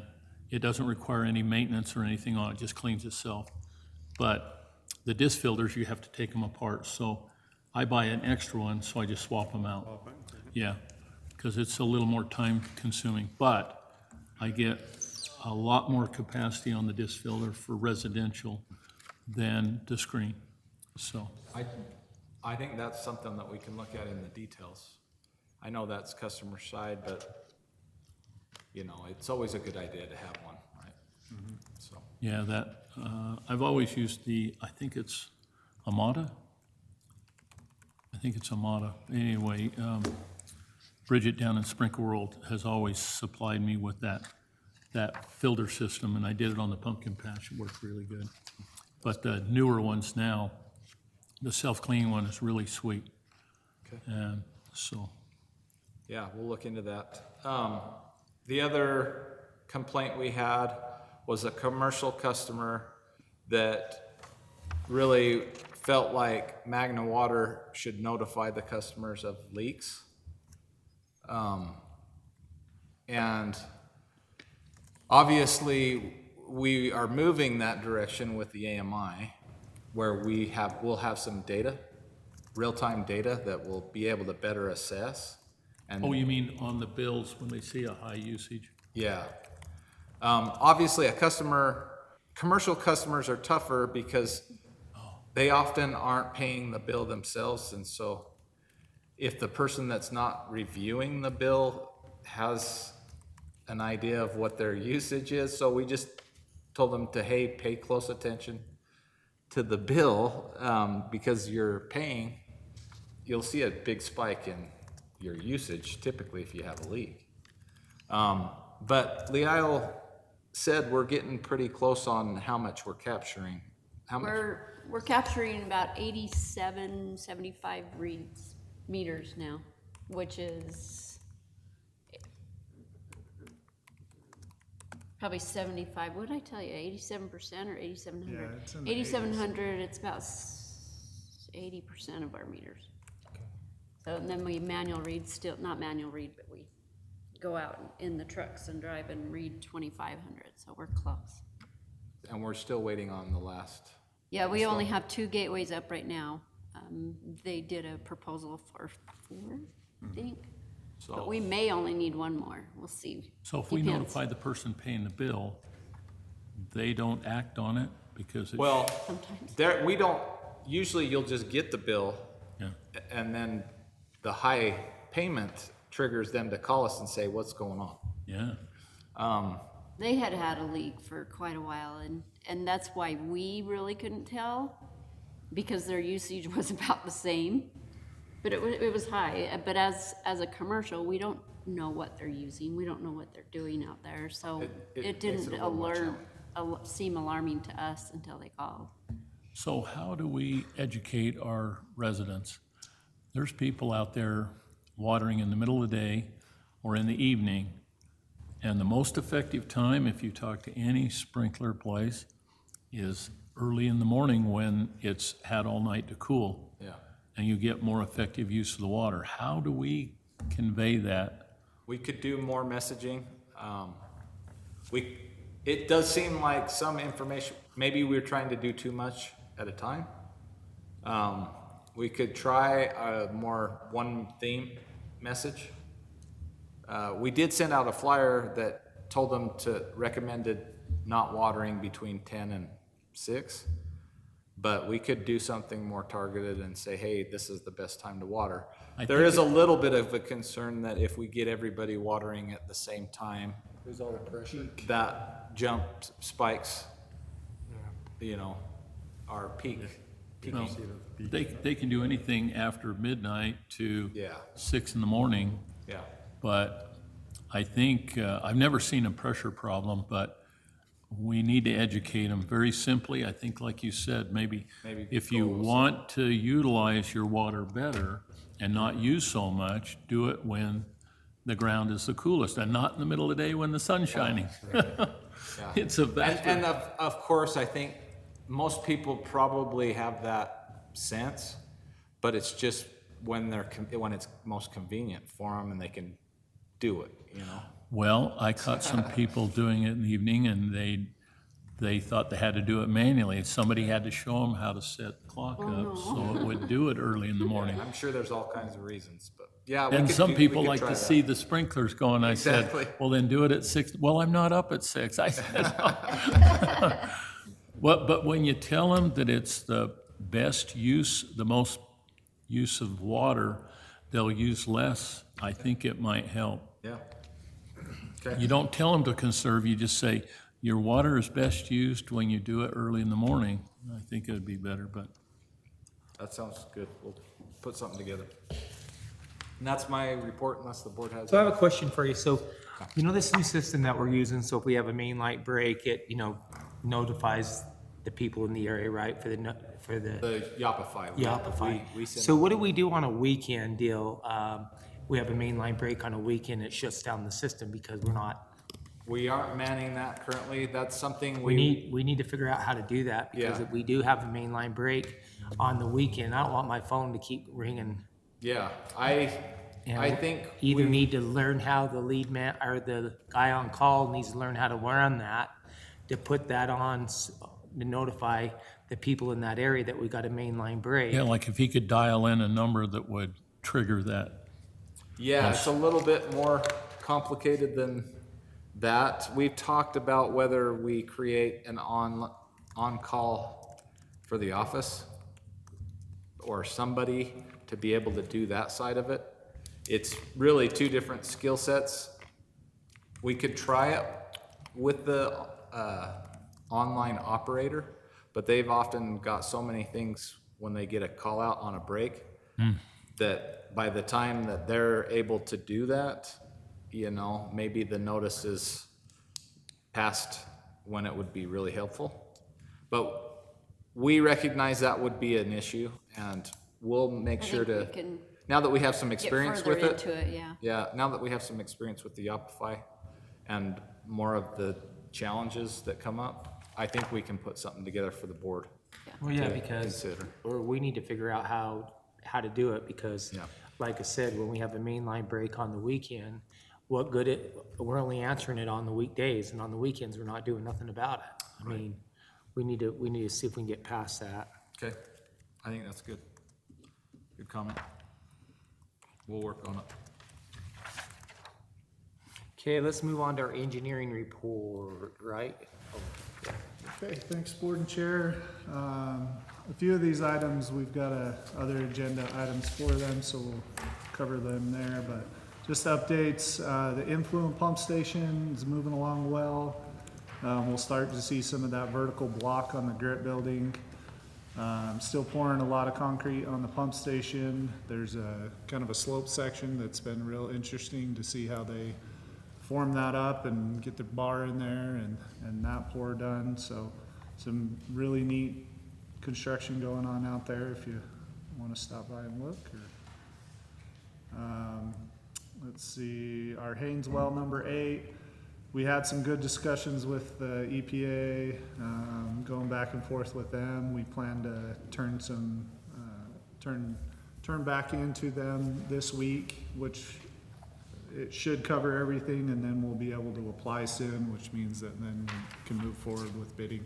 it doesn't require any maintenance or anything on it, just cleans itself. But the disc filters, you have to take them apart. So I buy an extra one, so I just swap them out. Yeah, because it's a little more time consuming. But I get a lot more capacity on the disc filter for residential than the screen, so. I think that's something that we can look at in the details. I know that's customer side, but, you know, it's always a good idea to have one, right? So, Yeah, that, I've always used I think it's Amada? I think it's Amada. Anyway, Bridget down in Sprinkle World has always supplied me with that filter system, and I did it on the pumpkin patch. It worked really good. But the newer ones now, the self-cleaning one is really sweet. Okay. And so, yeah, we'll look into that. The other complaint we had was a commercial customer that really felt like Magna Water should notify the customers of leaks. And obviously, we are moving that direction with the AMI, where we'll have some data, real-time data that we'll be able to better assess. And oh, you mean on the bills when they see a high usage? yeah. Obviously, commercial customers are tougher because they often aren't paying the bill themselves, and so if the person that's not reviewing the bill has an idea of what their usage is, so we just told them to, hey, pay close attention to the bill, because you're paying, you'll see a big spike in your usage typically if you have a leak. But Leisle said we're getting pretty close on how much we're capturing. How much? We're capturing about 87, 75 meters now, which is probably 75. What did I tell you? 87% or 8,700? Yeah, it's in the 8,700. It's about 80% of our meters. So and then we manual read, still not manual read, but we go out in the trucks and drive and read 2,500. So we're close. And we're still waiting on the last. Yeah, we only have 2 gateways up right now. They did a proposal for 4, I think. So, But we may only need 1 more. We'll see. So if we Depends. notify the person paying the bill, they don't act on it because it's. well, Sometimes. we don't, usually you'll just get the bill, Yeah. and then the high payment triggers them to call us and say, what's going on? Yeah. They had a leak for quite a while, and that's why we really couldn't tell, because their usage was about the same. But it was high. But as a commercial, we don't know what they're using. We don't know what they're doing out there. So It it makes didn't it a little more seem alarming to us until they called. So how do we educate our residents? There's people out there watering in the middle of the day or in the evening, and the most effective time, if you talk to any sprinkler place, is early in the morning when it's had all night to cool. Yeah. And you get more effective use of the water. How do we convey that? We could do more messaging. It does seem like some information, maybe we're trying to do too much at a time. We could try a more one theme message. We did send out a flyer that told them to recommended not watering between 10 and 6. But we could do something more targeted and say, hey, this is the best time to water. There is a little bit of a concern that if we get everybody watering at the same time, There's all the pressure. that jump spikes, you know, our peak. Well, they can do anything after midnight to Yeah. 6 in the morning. Yeah. But I think, I've never seen a pressure problem, but we need to educate them very simply. I think, like you said, maybe if you want to utilize your water better and not use so much, do it when the ground is the coolest and not in the middle of the day when the sun's shining. Yeah. It's a vast. And of course, I think most people probably have that sense, but it's just when when it's most convenient for them and they can do it, you know? Well, I caught some people doing it in the evening, and they thought they had to do it manually. Somebody had to show them how to set the clock up, so it would do it early in the morning. I'm sure there's all kinds of reasons, but yeah. And some people like to see the sprinklers going. I Exactly. said, well, then do it at 6. Well, I'm not up at 6. I said, but when you tell them that it's the best use, the most use of water, they'll use less. I think it might help. Yeah. Okay. You don't tell them to conserve, you just say, your water is best used when you do it early in the morning. I think it would be better, but. That sounds good. We'll put something together. And that's my report unless the board has. So I have a question for you. So, you know, this new system that we're using, so if we have a main light break, it, you know, notifies the people in the area, right, for the The Yopify. Yopify. We send So what do we do on a weekend deal? We have a main line break on a weekend, it shuts down the system because We aren't manning that currently. That's something we need to figure out how to do that, because Yeah. if we do have a main line break on the weekend, I don't want my phone to keep ringing. Yeah, And I think either need to learn how the lead man, or the guy on call needs to learn how to run that, to put that on, to notify the people in that area that we got a main line break. Yeah, like if he could dial in a number that would trigger that. Yeah, it's a little bit more complicated than that. We've talked about whether we create an on-call for the office or somebody to be able to do that side of it. It's really two different skill sets. We could try it with the online operator, but they've often got so many things when they get a call out on a break that by the time that they're able to do that, you know, maybe the notice is past when it would be really helpful. But we recognize that would be an issue, and we'll make sure think to, we can now that we have some experience further with it. into it, yeah. Yeah, now that we have some experience with the Yopify and more of the challenges that come up, I think we can put something together for the board. Well, yeah, to because, consider. or we need to figure out how to do it, because, Yeah. like I said, when we have a main line break on the weekend, we're only answering it on the weekdays, and on the weekends, we're not doing nothing about it. I mean, we need to see if we can get past that. Okay, I think that's good. Good comment. We'll work on it. Okay, let's move on to our engineering report, right? Okay, thanks, Board and Chair. A few of these items, we've got other agenda items for them, so we'll cover them there, but just updates, the influent pump station is moving along well. We'll start to see some of that vertical block on the grit building. Still pouring a lot of concrete on the pump station. There's a kind of a slope section that's been real interesting to see how they form that up and get the bar in there and that pour done. So some really neat construction going on out there if you want to stop by and look. Let's see, our Haynes well number 8. We had some good discussions with the EPA, going back and forth with them. We plan to turn back into them this week, which it should cover everything, and then we'll be able to apply soon, which means that then we can move forward with bidding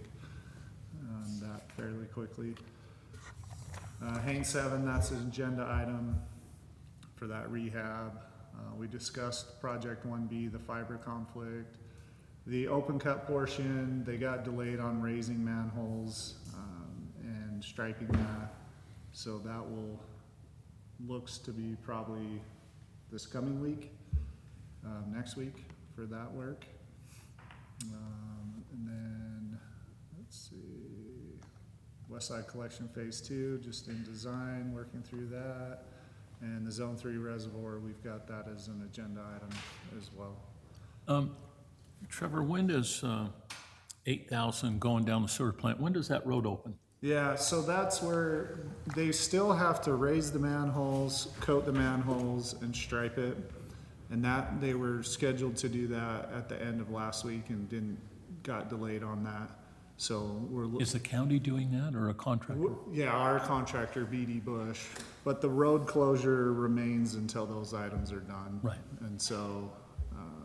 on that fairly quickly. Haynes 7, that's an agenda item for that rehab. We discussed project 1B, the fiber conflict. The open cut portion, they got delayed on raising manholes and striping that. So that looks to be probably this coming week, next week for that work. And then, let's see, Westside Collection Phase 2, just in design, working through that. And the Zone 3 reservoir, we've got that as an agenda item as well. Trevor, when does 8,000 going down the sewer plant, when does that road open? Yeah, so that's where they still have to raise the manholes, coat the manholes, and stripe it. And that, they were scheduled to do that at the end of last week and got delayed on that. So we're. Is the county doing that or a contractor? Yeah, our contractor, BD Bush, but the road closure remains until those items are done. Right. And so,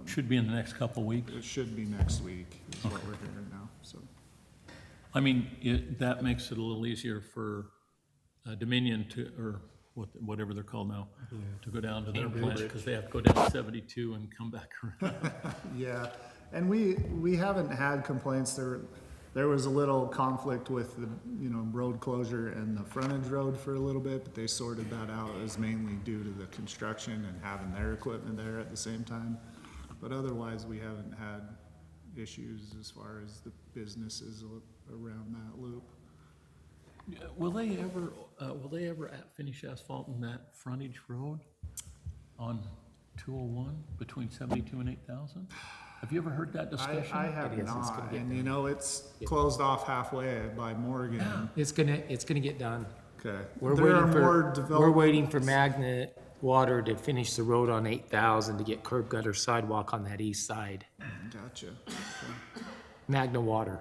Should be in the next couple of weeks. it should be next week, is what we're hearing now, so. I mean, that makes it a little easier for Dominion to, or whatever they're called now, to go down to their plant, because they have to go down 72 and come back around. Yeah, and we haven't had complaints. There was a little conflict with the, road closure and the frontage road for a little bit, but they sorted that out as mainly due to the construction and having their equipment there at the same time. But otherwise, we haven't had issues as far as the businesses around that loop. Will they ever finish asphalting that frontage road on 201 between 72 and 8,000? Have you ever heard that discussion? I have not, and it's closed off halfway by Morgan. It's gonna get done. Okay. We're waiting for Magnet Water to finish the road on 8,000 to get curb gutter sidewalk on that east side. Gotcha. Magna Water.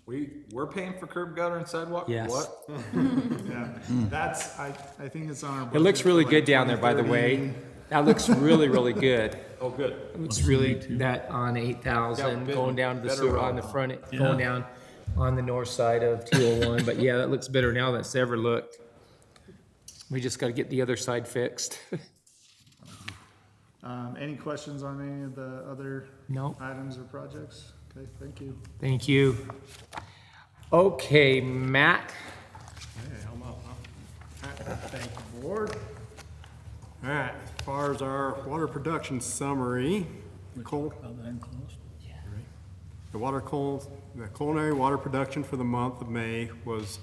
We're paying for curb gutter and sidewalk? Yes. What? Yeah, that's, I think it's on our. It looks budget really for good like down there, by the way. 2030. That looks really, really good. Oh, good. It looks really, that on 8,000, Yeah, going down to the better sewer road. on the front, Yeah. going down on the north side of 201. But yeah, that looks better now than it's ever looked. We just gotta get the other side fixed. Any questions on any of the other No. items or projects? Okay, thank you. Thank you. Okay, Matt. Hey, I'm up, huh? Thank you, board. All right, as far as our water production summary, the culinary water production for the month of May was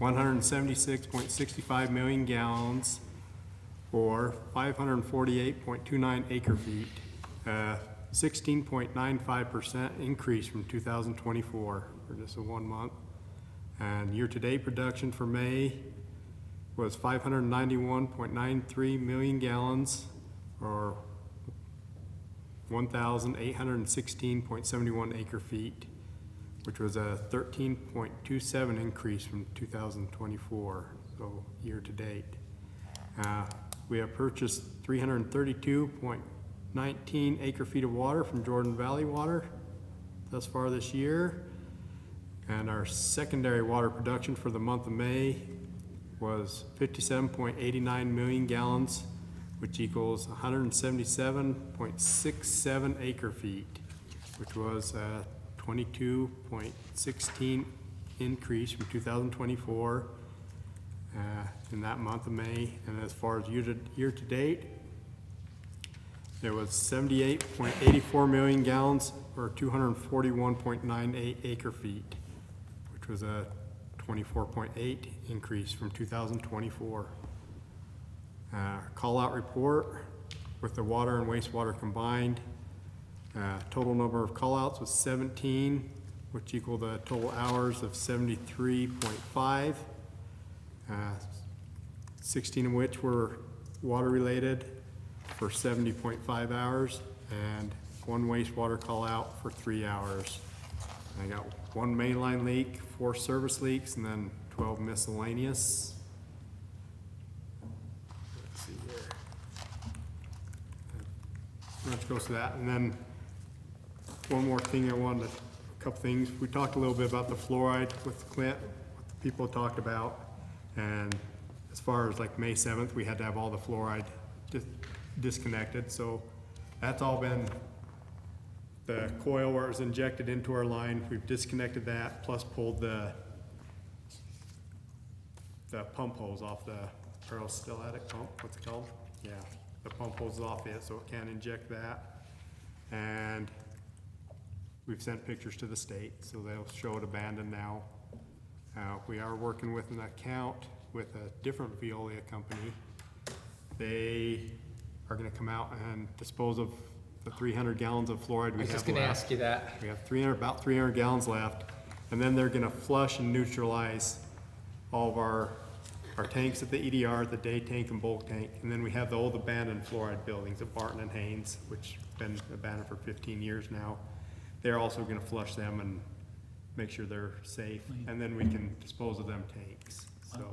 176.65 million gallons, or 548.29 acre feet, 16.95% increase from 2024 for just a 1 month. And year-to-date production for May was 591.93 million gallons, or 1,816.71 acre feet, which was a 13.27 increase from 2024, so year-to-date. We have purchased 332.19 acre feet of water from Jordan Valley Water thus far this year. And our secondary water production for the month of May was 57.89 million gallons, which equals 177.67 acre feet, which was a 22.16 increase from 2024 in that month of May. And as far as year to date, there was 78.84 million gallons, or 241.98 acre feet, which was a 24.8 increase from 2024. Call out report with the water and wastewater combined. Total number of call outs was 17, which equaled the total hours of 73.5. 16 of which were water related for 70.5 hours, and 1 wastewater call out for 3 hours. I got 1 mainline leak, 4 service leaks, and then 12 miscellaneous. Let's see here. Let's go to that, and then one more thing a couple things. We talked a little bit about the fluoride with Clint, what the people talked about, and as far as like May 7th, we had to have all the fluoride disconnected, so that's all been, the coil where it was injected into our line, we've disconnected that, plus pulled the pump hose off the peristaltic pump, what's it called? Yeah, the pump hose is off it, so it can't inject that. And we've sent pictures to the state, so they'll show it abandoned now. We are working with an account with a different Veolia company. They are gonna come out and dispose of the 300 gallons of fluoride we have left. I was just gonna ask you that. We have about 300 gallons left, and then they're gonna flush and neutralize all of our tanks at the EDR, the day tank and bulk tank, and then we have the old abandoned fluoride buildings at Barton and Haynes, which have been abandoned for 15 years now. They're also gonna flush them and make sure they're safe, and then we can dispose of them tanks. So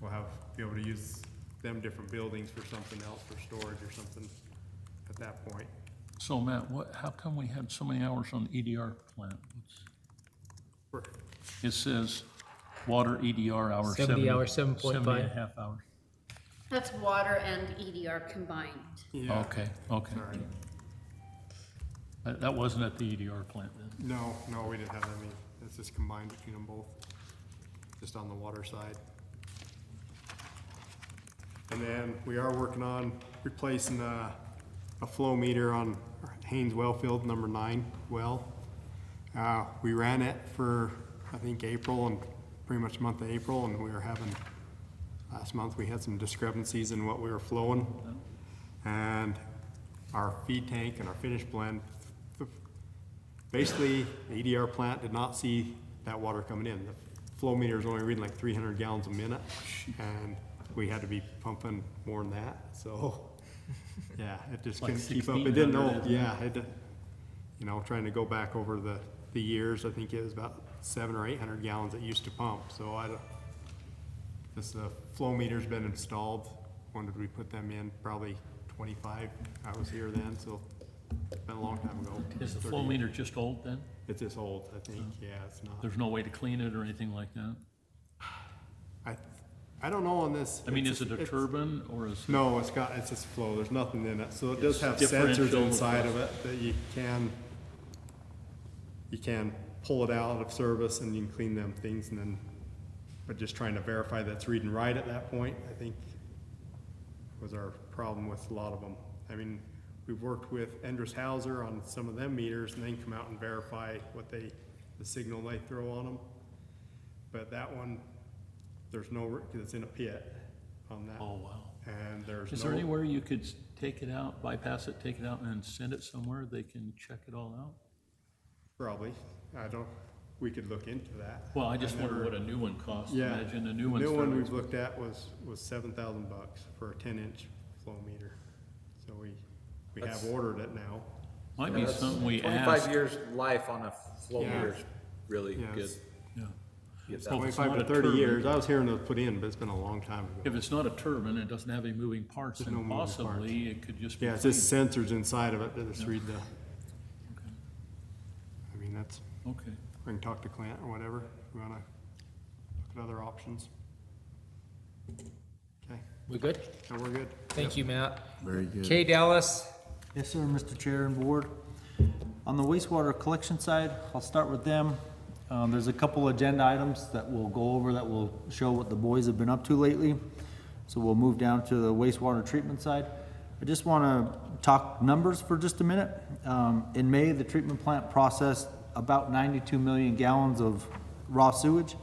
we'll be able to use them different buildings for something else, for storage or something at that point. So Matt, how come we had so many hours on the EDR plant? It says water EDR hours. 70 hours, 7.5. 70 and a half hours. That's water and EDR combined. Yeah. Okay. Sorry. That wasn't at the EDR plant then? No, we didn't have any. It's just combined between them both, just on the water side. And then we are working on replacing a flow meter on Haynes Wellfield number 9 well. We ran it for, I think, April and pretty much month of April, and we were having, last month we had some discrepancies in what we were flowing. And our feed tank and our finish blend, basically the EDR plant did not see that water coming in. The flow meter is only reading like 300 gallons a minute, and we had to be pumping more than that. So yeah, it just Like couldn't keep up. It didn't 1600, know, isn't it? yeah, trying to go back over the years, I think it was about 700 or 800 gallons it used to pump. So this flow meter's been installed. When did we put them in? Probably 25. I was here then, so it's been a long time ago. Is the 30 flow meter just old then? It's just old, I think. Yeah, it's not. There's no way to clean it or anything like that? I don't know on this. I mean, It's is it a it's- turbine or is it? No, it's just flow. There's nothing in it. So it does have differential sensors inside across. of it that you can pull it out of service and you can clean them things, and then, but just trying to verify that's reading right at that point, I think was our problem with a lot of them. I mean, we've worked with Endress Hauser on some of them meters and then come out and verify the signal they throw on them. But that one, there's no, because it's in a pit on that. Oh, wow. And there's Is there anywhere you could take it out, bypass it, take it out and send it somewhere they can check it all out? Probably. We could look into that. Well, I just I've wonder never- what a new one costs. Yeah. Imagine a The new one's new one fairly we've looked at was $7,000 for a 10-inch flow meter. So we have That's- ordered it now. Might be something we 25 ask. years life on a flow Yeah. meter is really Yeah, good. it's Yeah. Get that. So if it's 25 not to a 30 turbine- years. I was hearing those put in, but it's been a long time ago. If it's not a turbine, it doesn't have any moving parts, There's no then moving possibly it could just be. Yeah, it's just sensors inside of it that just read the, Okay. I mean, that's, Okay. we can talk to Clint or whatever, if we wanna look at other options. Okay, We good? so we're good. Thank you, Matt. Very good. Kay Dallas, Yes, sir, Mr. Chair and Board. On the wastewater collection side, I'll start with them. There's a couple agenda items that we'll go over that will show what the boys have been up to lately. So we'll move down to the wastewater treatment side. I just want to talk numbers for just a minute. In May, the treatment plant processed about 92 million gallons of raw sewage.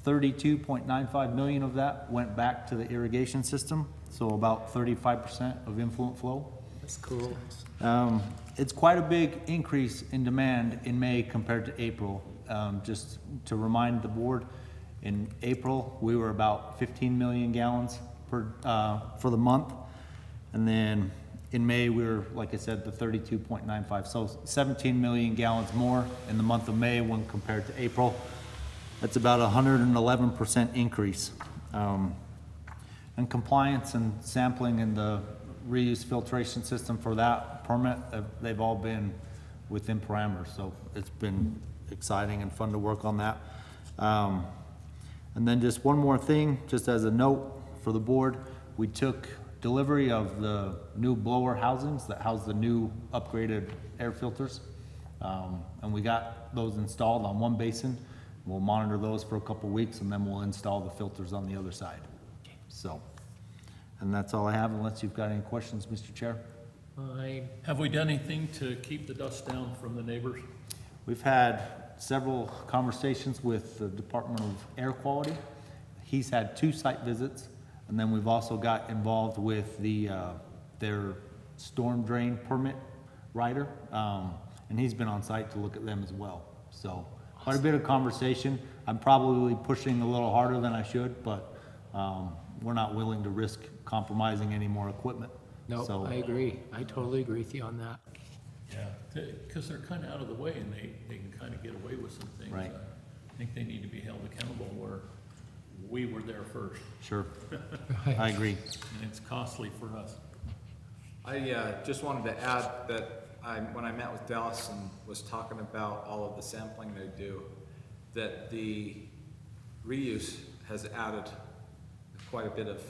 32.95 million of that went back to the irrigation system, so about 35% of influent flow. that's cool. It's quite a big increase in demand in May compared to April. Just to remind the board, in April, we were about 15 million gallons for the month. And then in May, we were, like I said, the 32.95. So 17 million gallons more in the month of May when compared to April. That's about 111% increase. And compliance and sampling in the reuse filtration system for that permit, they've all been within parameters, so it's been exciting and fun to work on that. And then just one more thing, just as a note for the board, we took delivery of the new blower housings that house the new upgraded air filters. And we got those installed on one basin. We'll monitor those for a couple weeks and then we'll install the filters on the other side. So, and that's all I have unless you've got any questions, Mr. Chair. Have we done anything to keep the dust down from the neighbors? We've had several conversations with the Department of Air Quality. He's had 2 site visits, and then we've also got involved with their storm drain permit writer, and he's been on site to look at them as well. So quite a bit of conversation. I'm probably pushing a little harder than I should, but we're not willing to risk compromising any more equipment. No, So- I agree. I totally agree with you on that. Yeah, because they're kind of out of the way and they can kind of get away with some things. Right. I think they need to be held accountable where we were there first. Sure. I agree. And it's costly for us. I just wanted to add that when I met with Dallas and was talking about all of the sampling they do, that the reuse has added quite a bit of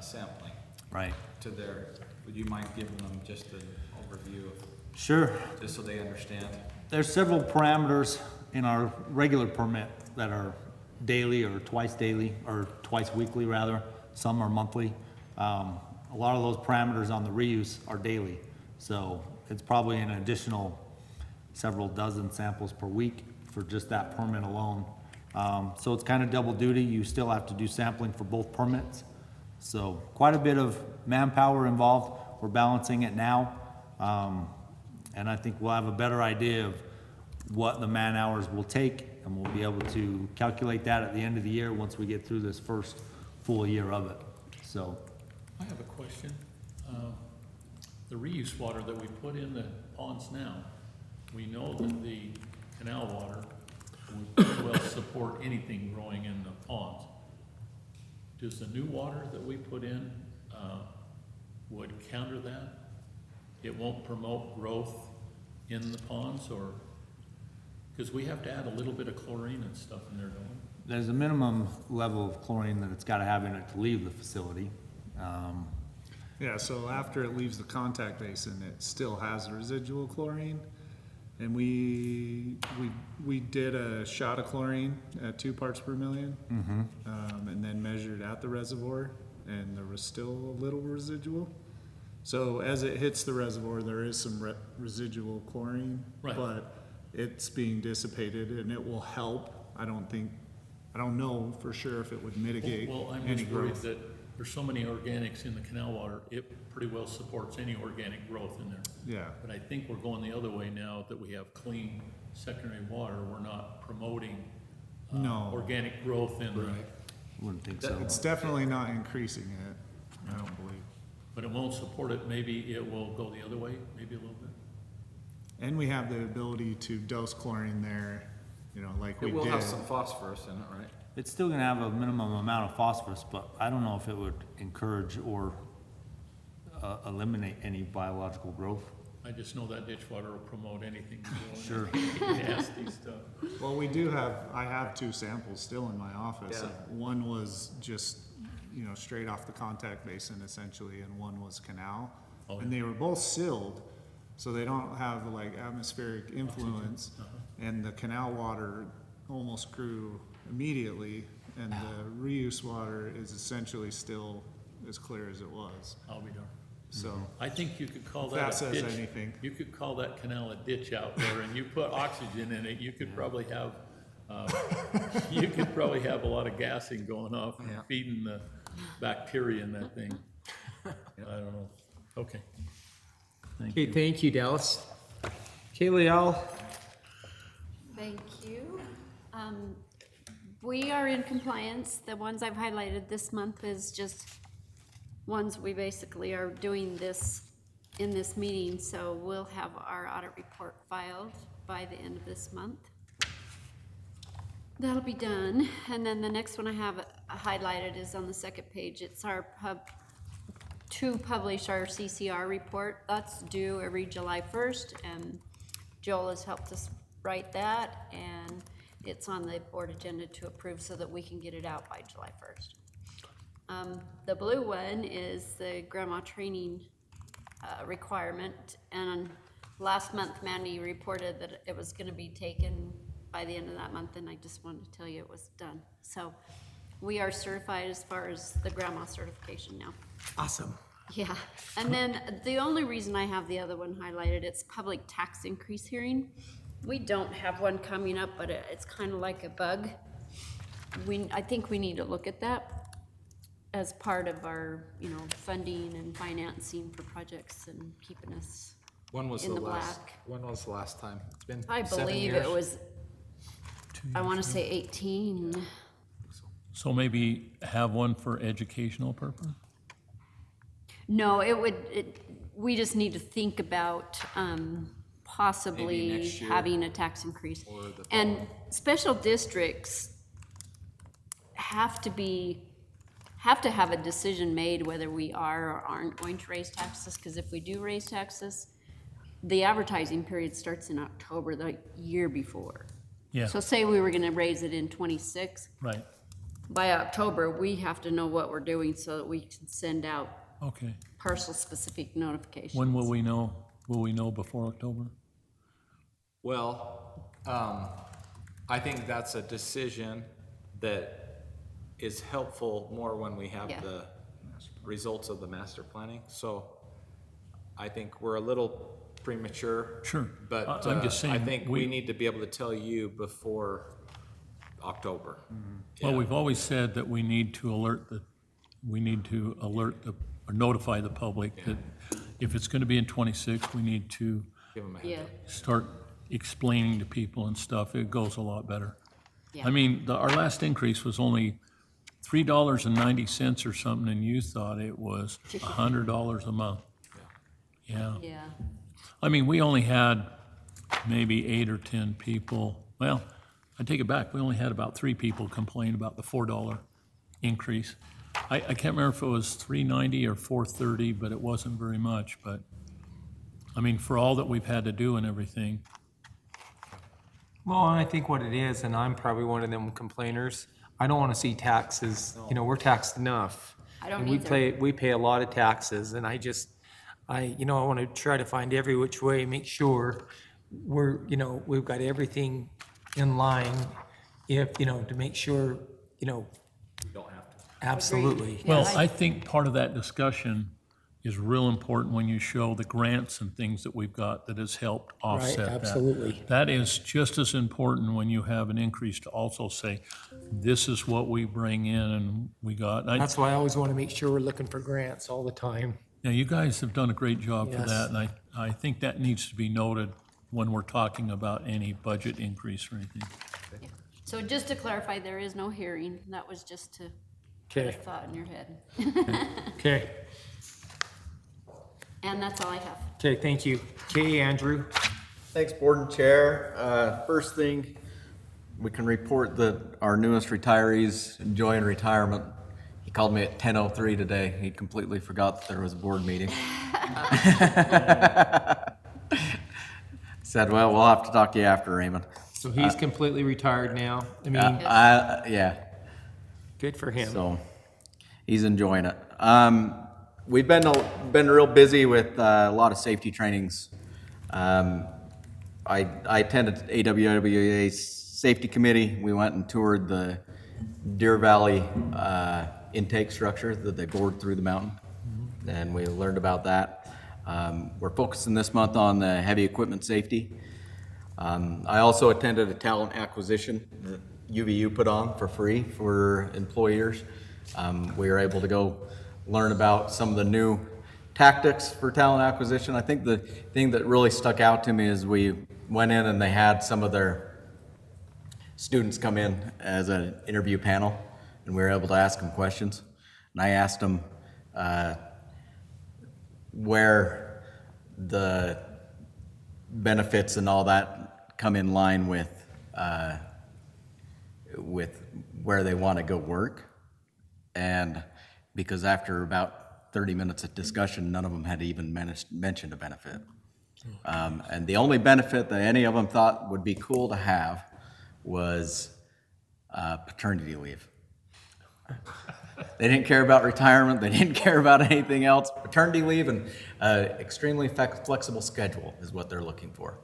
sampling Right. to their, would you mind giving them just an overview of, Sure. just so they understand? There's several parameters in our regular permit that are daily or twice daily, or twice weekly rather. Some are monthly. A lot of those parameters on the reuse are daily. So it's probably an additional several dozen samples per week for just that permit alone. So it's kind of double duty. You still have to do sampling for both permits. So quite a bit of manpower involved. We're balancing it now. And I think we'll have a better idea of what the man hours will take, and we'll be able to calculate that at the end of the year once we get through this first full year of it. So, I have a question. The reuse water that we put in the ponds now, we know that the canal water would pretty well support anything growing in the ponds. Does the new water that we put in, would counter that? It won't promote growth in the ponds, or, because we have to add a little bit of chlorine and stuff in there, don't we? there's a minimum level of chlorine that it's gotta have in it to leave the facility. Yeah, so after it leaves the contact basin, it still has residual chlorine. And we did a shot of chlorine at 2 parts per million. And then measured at the reservoir, and there was still a little residual. So as it hits the reservoir, there is some residual chlorine. Right. But it's being dissipated, and it will help. I don't know for sure if it would mitigate Well, I'm any just worried growth. that there's so many organics in the canal water, it pretty well supports any organic growth in there. Yeah. But I think we're going the other way now that we have clean secondary water, we're not promoting No. organic growth in the, Wouldn't think so. It's definitely not increasing it, I don't believe. but it won't support it, maybe it will go the other way, maybe a little bit. And we have the ability to dose chlorine there, like we It did. will have some phosphorus in it, right? It's still gonna have a minimum amount of phosphorus, but I don't know if it would encourage or eliminate any biological growth. I just know that ditch water will promote anything Sure. growing, nasty stuff. Well, I have 2 samples still in my office. Yeah. One was just, straight off the contact basin essentially, and one was canal. Oh, And they were both sealed, so they don't have like atmospheric influence. And the canal water almost grew immediately, and the reuse water is essentially still as clear as it was. I'll be darned. So, I think you could call If that that a says ditch. anything. You could call that canal a ditch out there, and you put oxygen in it, you could probably have, you could probably have a lot of gassing going off, and feeding the bacteria in that thing. I don't know. Okay. Okay, thank you, Dallas. Kaylee, Thank you. We are in compliance. The ones I've highlighted this month is just ones we basically are doing this in this meeting, so we'll have our audit report filed by the end of this month. That'll be done, and then the next one I have highlighted is on the second page. It's our to publish our CCR report. That's due every July 1st, and Joel has helped us write that, and it's on the board agenda to approve so that we can get it out by July 1st. The blue one is the grandma training requirement, and last month Mandy reported that it was gonna be taken by the end of that month, and I just wanted to tell you it was done. So we are certified as far as the grandma certification now. awesome. Yeah, and then the only reason I have the other one highlighted, it's public tax increase hearing. We don't have one coming up, but it's kind of like a bug. I think we need to look at that as part of our, funding and financing for projects and keeping us When was in the the last, black. when was the last time? It's been I 7 believe years? it was, I want to say 18. So maybe have one for educational purpose? No, we just need to think about possibly next year having a tax increase. or the And following. special districts have to have a decision made whether we are or aren't going to raise taxes, because if we do raise taxes, the advertising period starts in October, the year before. Yeah, So say we were gonna raise it in '26, right, by October, we have to know what we're doing so that we can send out okay. parcel-specific notifications. When will we know? Will we know before October? Well, I think that's a decision that is helpful more when we have Yeah. the results of the master planning. So I think we're a little premature. Sure. But I'm just I saying, think we need to be able to tell you before October. Well, Yeah. we've always said that we need to alert or notify the public that if it's gonna be in '26, we need to Give them a heads Yeah, up. start explaining to people and stuff. It goes a lot better. yeah. I mean, our last increase was only $3.90 or something, and you thought it was $100 a month. Yeah. Yeah, I mean, we only had maybe 8 or 10 people, well, I take it back, we only had about 3 people complain about the $4 increase. I can't remember if it was $3.90 or $4.30, but it wasn't very much, but, I mean, for all that we've had to do and everything, Well, I think what it is, and I'm probably one of them complainers, I don't want to see taxes, you know, we're taxed enough. I don't And we either. we pay a lot of taxes, and I want to try to find every which way, make sure we've got everything in line, to make sure, You don't have to. absolutely. Yeah, well, I- I think part of that discussion is real important when you show the grants and things that we've got that has helped offset that. absolutely. That is just as important when you have an increase to also say, this is what we bring in and we got. That's why I always want to make sure we're looking for grants all the time. Now, you guys have done a great job for Yes. that, and I think that needs to be noted when we're talking about any budget increase or anything. so just to clarify, there is no hearing, that was just to put a Okay, thought in your head. okay, And that's all I have. okay, thank you. Okay, Andrew? Thanks, Board and Chair. First thing, we can report that our newest retiree's enjoying retirement. He called me at 10:03 today. He completely forgot that there was a board meeting. Said, well, we'll have to talk to you after, Raymond. So he's completely retired now? I mean, Yeah, good for him. so he's enjoying it. We've been real busy with a lot of safety trainings. I attended AWWA's safety committee. We went and toured the Deer Valley intake structure that they bored through the mountain, and we learned about that. We're focusing this month on the heavy equipment safety. I also attended a talent acquisition that UVU put on for free for employers. We were able to go learn about some of the new tactics for talent acquisition. I think the thing that really stuck out to me is we went in and they had some of their students come in as an interview panel, and we were able to ask them questions. And I asked them where the benefits and all that come in line with where they want to go work. And because after about 30 minutes of discussion, none of them had even mentioned a benefit. And the only benefit that any of them thought would be cool to have was paternity leave. They didn't care about retirement, they didn't care about anything else. Paternity leave and extremely flexible schedule is what they're looking for.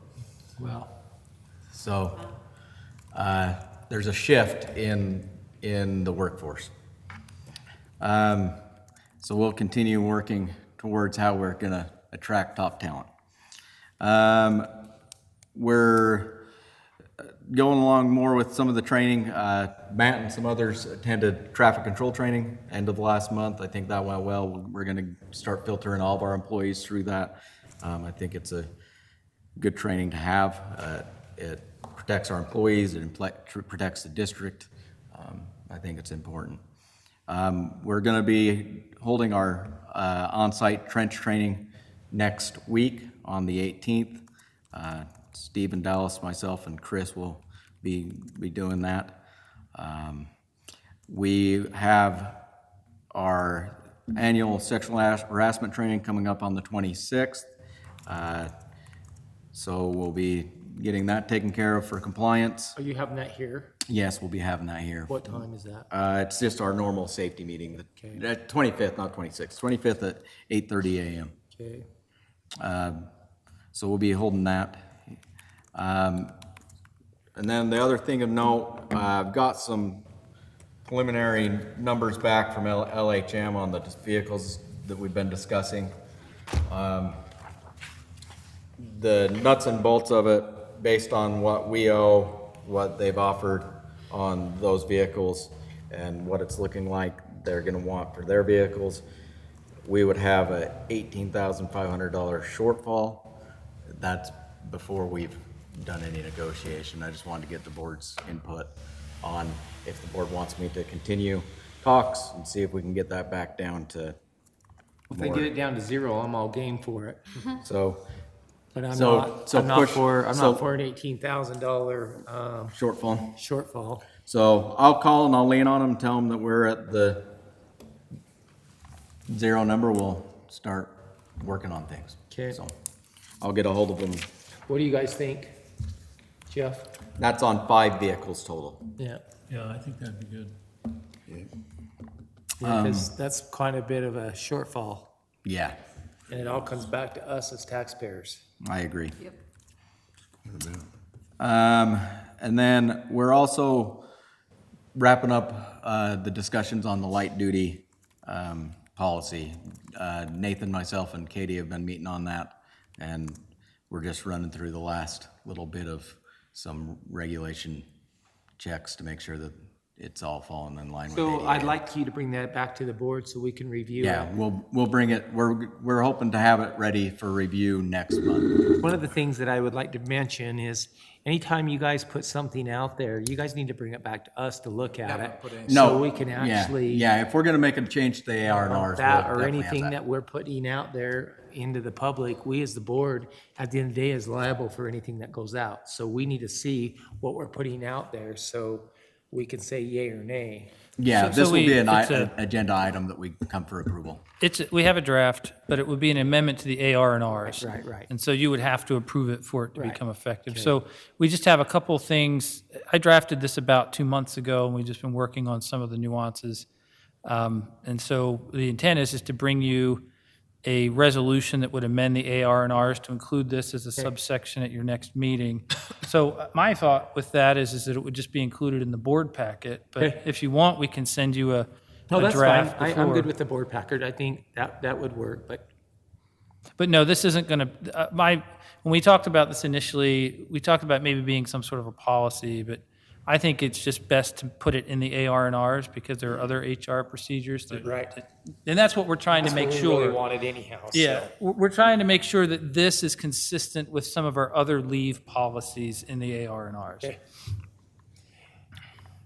Well, So there's a shift in the workforce. So we'll continue working towards how we're going to attract top talent. We're going along more with some of the training. Matt and some others attended traffic control training end of the last month. I think that went well. We're going to start filtering all of our employees through that. I think it's a good training to have. It protects our employees, it protects the district. I think it's important. We're going to be holding our on-site trench training next week on the 18th. Steve and Dallas, myself, and Chris will be doing that. We have our annual sexual harassment training coming up on the 26th. So we'll be getting that taken care of for compliance. Are you having that here? Yes, we'll be having that here. What time is that? It's just our normal safety meeting, Okay. the 25th, not 26th, 25th at 8:30 a.m. Okay. So we'll be holding that. And then the other thing of note, I've got some preliminary numbers back from LHM on the vehicles that we've been discussing. The nuts and bolts of it, based on what we owe, what they've offered on those vehicles, and what it's looking like they're gonna want for their vehicles, we would have a $18,500 shortfall. That's before we've done any negotiation. I just wanted to get the board's input on if the board wants me to continue talks and see if we can get that back down to If they get it down to 0, I'm all game for it. So. But I'm so- not, so I'm not push- for, I'm so- not for an $18,000, Shortfall. shortfall. So I'll call and I'll lean on them, tell them that we're at the 0 number. We'll start working on things. Okay. So I'll get a hold of them. What do you guys think, Jeff? That's on 5 vehicles total. Yeah. Yeah, I think that'd be good. Because that's quite a bit of a shortfall, Yeah, and it all comes back to us as taxpayers. I agree. Yep. And then we're also wrapping up the discussions on the light duty policy. Nathan, myself, and Katie have been meeting on that, and we're just running through the last little bit of some regulation checks to make sure that it's all falling in line with So ADA. I'd like you to bring that back to the board so we can review it. Yeah, we'll bring it, we're hoping to have it ready for review next month. One of the things that I would like to mention is anytime you guys put something out there, you guys need to bring it back to us to look at it. No. So we can Yeah, actually. Yeah, if we're gonna make a change to the AR&Rs. That we'll or definitely have anything that we're putting out there into the public, we as the board, at the end of the day, is liable for anything that goes out. So we need to see what we're putting out there so we can say yay or nay. Yeah, So- this so will be it's an agenda item that we come for approval. We have a draft, but it would be an amendment to the AR and Rs. Right. And so you would have to approve it for it to Right. become effective. So we just have a couple things. I drafted this about 2 months ago, and we've just been working on some of the nuances. And so the intent is to bring you a resolution that would amend the AR and Rs to include this as a subsection at your next meeting. So my thought with that is that it would just be included in the board packet. But Okay. if you want, we can send you a No, that's fine. draft I'm before. good with the board packard. I think that would work, but No, this isn't going to, when we talked about this initially, we talked about maybe being some sort of a policy, but I think it's just best to put it in the AR and Rs because there are other HR procedures. Right. And that's what we're trying to that's make what we sure. really wanted anyhow. so. Yeah, we're trying to make sure that this is consistent with some of our other leave policies in the AR and Rs. Okay.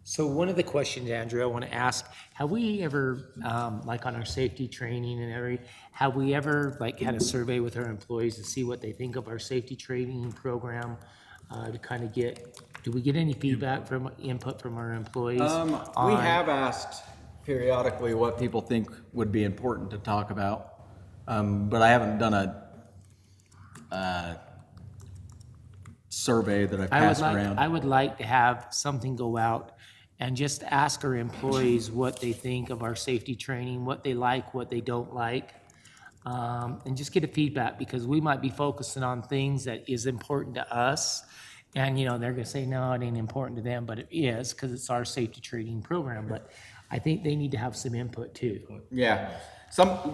So one of the questions, Andrew, I want to ask, have we ever, like on our safety training and have we ever like had a survey with our employees to see what they think of our safety training program? To kind of do we get any feedback from, input from our employees? We on- have asked periodically what people think would be important to talk about, but I haven't done a survey that I've passed around. I would like to have something go out and just ask our employees what they think of our safety training, what they like, what they don't like. And just get a feedback because we might be focusing on things that is important to us. And, they're gonna say, no, it ain't important to them, but it is because it's our safety training program. But I think they need to have some input too. Yeah,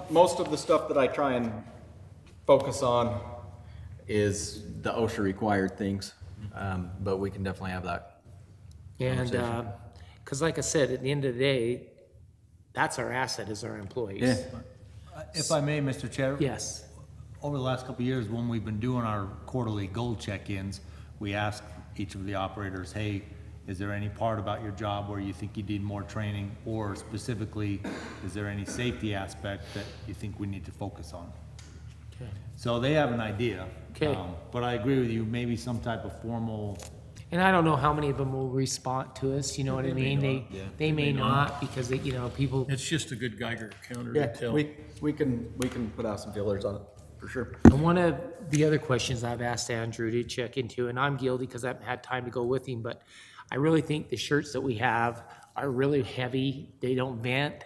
most of the stuff that I try and focus on is the OSHA required things, but we can definitely have that. And, conversation. because like I said, at the end of the day, that's our asset is our employees. Yeah. If I may, Mr. Chair? Yes. Over the last couple of years, when we've been doing our quarterly goal check-ins, we ask each of the operators, hey, is there any part about your job where you think you need more training? Or specifically, is there any safety aspect that you think we need to focus on? So they have an idea. Okay. But I agree with you, maybe some type of formal, And I don't know how many of them will respond to us, you know what I mean? They may not, because they, you know, people, It's just a good Geiger counter Yeah, to tell. we can put out some feelers on it, for sure. and one of the other questions I've asked Andrew to check into, and I'm guilty because I haven't had time to go with him, but I really think the shirts that we have are really heavy. They don't vent.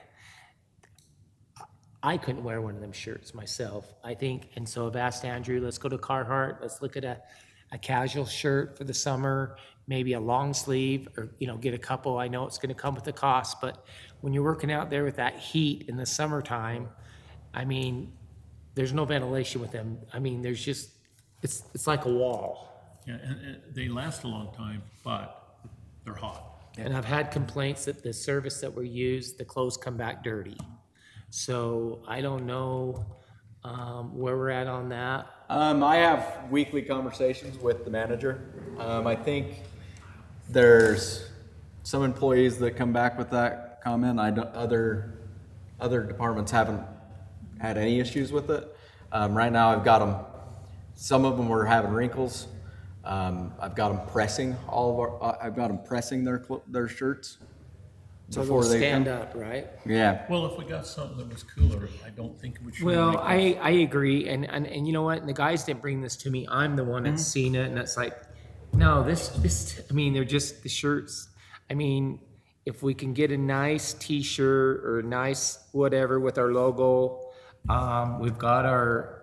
I couldn't wear one of them shirts myself, I think. And so I've asked Andrew, let's go to Carhartt. Let's look at a casual shirt for the summer, maybe a long sleeve, or, you know, get a couple. I know it's gonna come with a cost, but when you're working out there with that heat in the summertime, I mean, there's no ventilation with them. I mean, there's just, it's like a wall. Yeah, and they last a long time, but they're hot. And I've had complaints that the service that we use, the clothes come back dirty. So I don't know where we're at on that. I have weekly conversations with the manager. I think there's some employees that come back with that comment. Other departments haven't had any issues with it. Right now I've got them, some of them were having wrinkles. I've got them pressing I've got them pressing their shirts. So they'll before they stand come. up, right? Yeah. Well, if we got something that was cooler, I don't think it would. Well, I agree, and you know what, and the guys didn't bring this to me, I'm the one that's seen it, and it's like, no, this, I mean, they're just the shirts, I mean, if we can get a nice t-shirt or a nice whatever with our logo, we've got our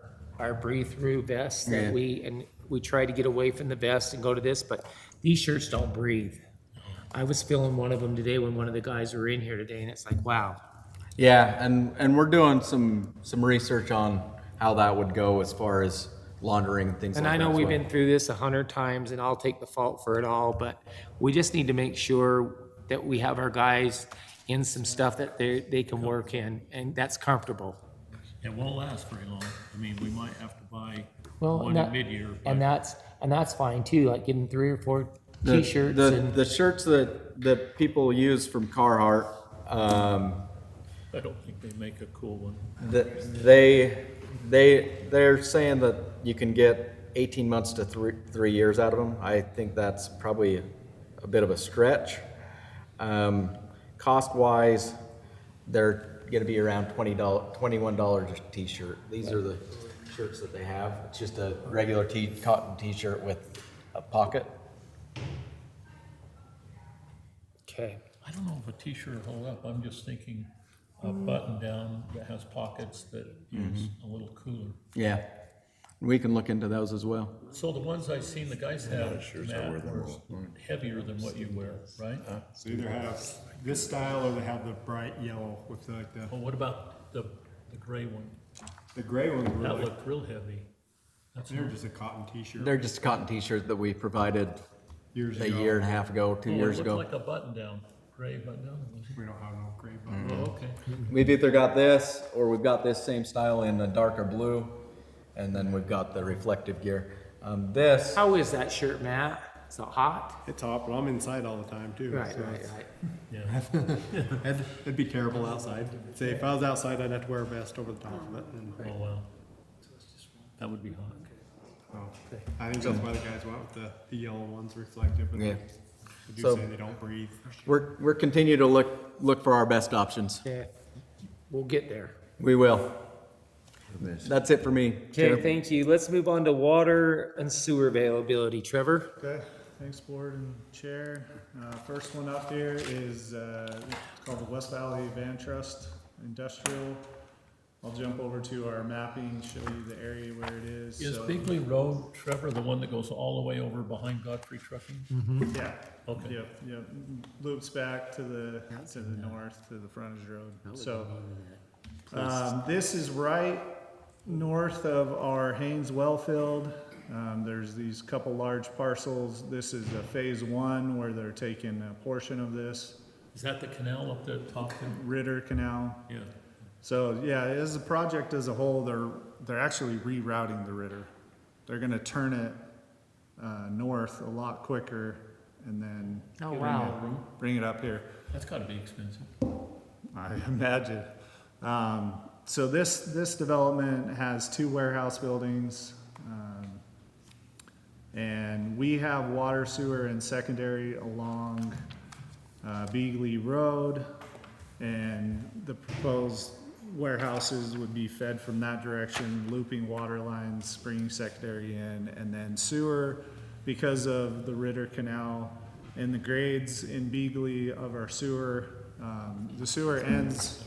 breathe-through vest that Yeah. we try to get away from the vest and go to this, but these shirts don't breathe. I was feeling one of them today when one of the guys were in here today, and it's like, wow. Yeah, and we're doing some research on how that would go as far as laundering and things And like I that. know as we've well. been through this 100 times, and I'll take the fault for it all, but we just need to make sure that we have our guys in some stuff that they can work in, and that's comfortable. It won't last very long. I mean, we might have to buy Well, one and in mid-year. and that's fine too, like getting 3 or 4 t-shirts and. The shirts that people use from Carhartt, I don't think they make a cool one. they're saying that you can get 18 months to 3 years out of them. I think that's probably a bit of a stretch. Cost wise, they're gonna be around $21 a t-shirt. These are the shirts that they have. It's just a regular cotton t-shirt with a pocket. Okay. I don't know if a t-shirt will hold up. I'm just thinking a button down that has pockets that is a little cooler. Yeah, we can look into those as well. So the ones I've seen the guys have, shirts, I Matt, wear them were all. heavier than what you wear, right? So either have this style or they have the bright yellow with like the Well, what about the gray one? gray ones were That like, looked real heavy. That's they're just a cotton t-shirt. They're just a cotton t-shirt that we provided Years a ago. year and a half ago, 2 years It ago. looked like a button down, gray button down. We don't have no gray button. Oh, okay. We've either got this or we've got this same style in a darker blue, and then we've got the reflective gear. This, How is that shirt, Matt? Is it hot? It's hot, but I'm inside all the time too. Right, so right, it's- right. Yeah. It'd be terrible outside. Say if I was outside, I'd have to wear a vest over the top of it. And, Oh, wow. That would be hot. so, I think that's why the guys went with the yellow ones, reflective. And Yeah. they do So- say they don't breathe. we're continue to look for our best options. Yeah, we'll get there. We will. That's it for me. Okay, Chair. thank you. Let's move on to water and sewer availability. Trevor? Okay, thanks, board and chair. First one up here is, it's called the West Valley Van Trust Industrial. I'll jump over to our mapping, show you the area where it is. Is So- Bigley Road, Trevor, the one that goes all the way over behind Godfrey Trucking? Yeah. Okay. Yep, loops back to the north, to the frontage road. So, this is right north of our Haynes well field. There's these couple large parcels. This is a phase 1 where they're taking a portion of this, Is that the canal up the top there? Ritter Canal. Yeah. So, yeah, as a project as a whole, they're actually rerouting the Ritter. They're gonna turn it, north a lot quicker and then. Oh, bring wow. Bring it up here. That's gotta be expensive. I imagine. So this development has 2 warehouse buildings. And we have water, sewer, and secondary along Beagley Road. And the proposed warehouses would be fed from that direction, looping water lines, bringing secondary in, and then sewer, because of the Ritter Canal and the grades in Beagley of our sewer. The sewer ends.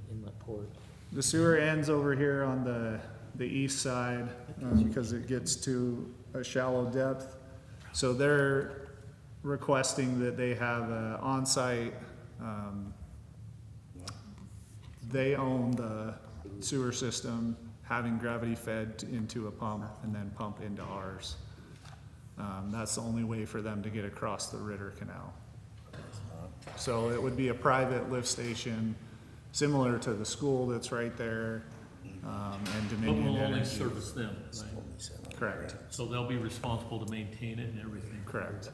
Inlet port. The sewer ends over here on the east side, because it gets to a shallow depth. So they're requesting that they have a on-site, they own the sewer system, having gravity fed into a pump and then pump into ours. That's the only way for them to get across the Ritter Canal. So it would be a private lift station, similar to the school that's right there, and But Dominion we'll only Energy. service them, right? Correct, So they'll be responsible to maintain it and everything. correct.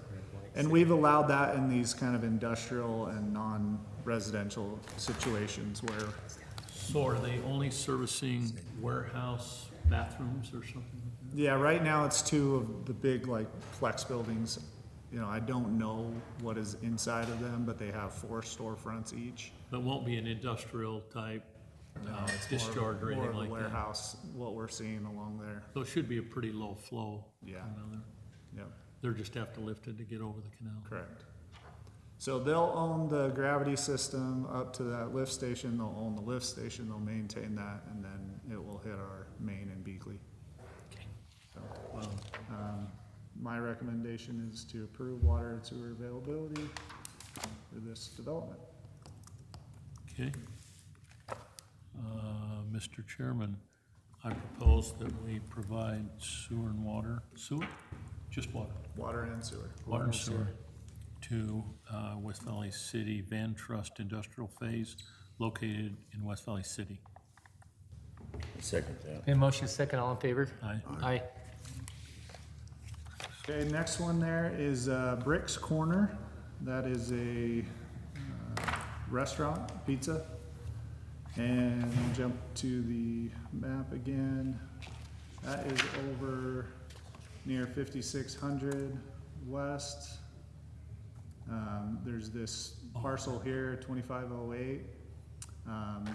And we've allowed that in these kind of industrial and non-residential situations where, So are they only servicing warehouse bathrooms or something like that? yeah, right now it's 2 of the big like flex buildings. You know, I don't know what is inside of them, but they have 4 storefronts each. That won't be an industrial type It's discharge or more anything of a like that? warehouse, what we're seeing along there. So it should be a pretty low flow. Yeah. coming out of there. Yep. They'll just have to lift it to get over the canal. Correct. So they'll own the gravity system up to that lift station, they'll own the lift station, they'll maintain that, and then it will hit our main in Beagley. So, my recommendation is to approve water and sewer availability for this development. Okay. Mr. Chairman, I propose that we provide sewer and water, sewer? Just water? Water and sewer. Water and sewer to West Valley City Van Trust Industrial Phase located in West Valley City. Second that. Okay, motion second, all in favor? Aye. Aye. Okay, next one there is Brick's Corner. That is a restaurant, pizza. And we'll jump to the map again. That is over near 5600 West. There's this parcel here, 2508.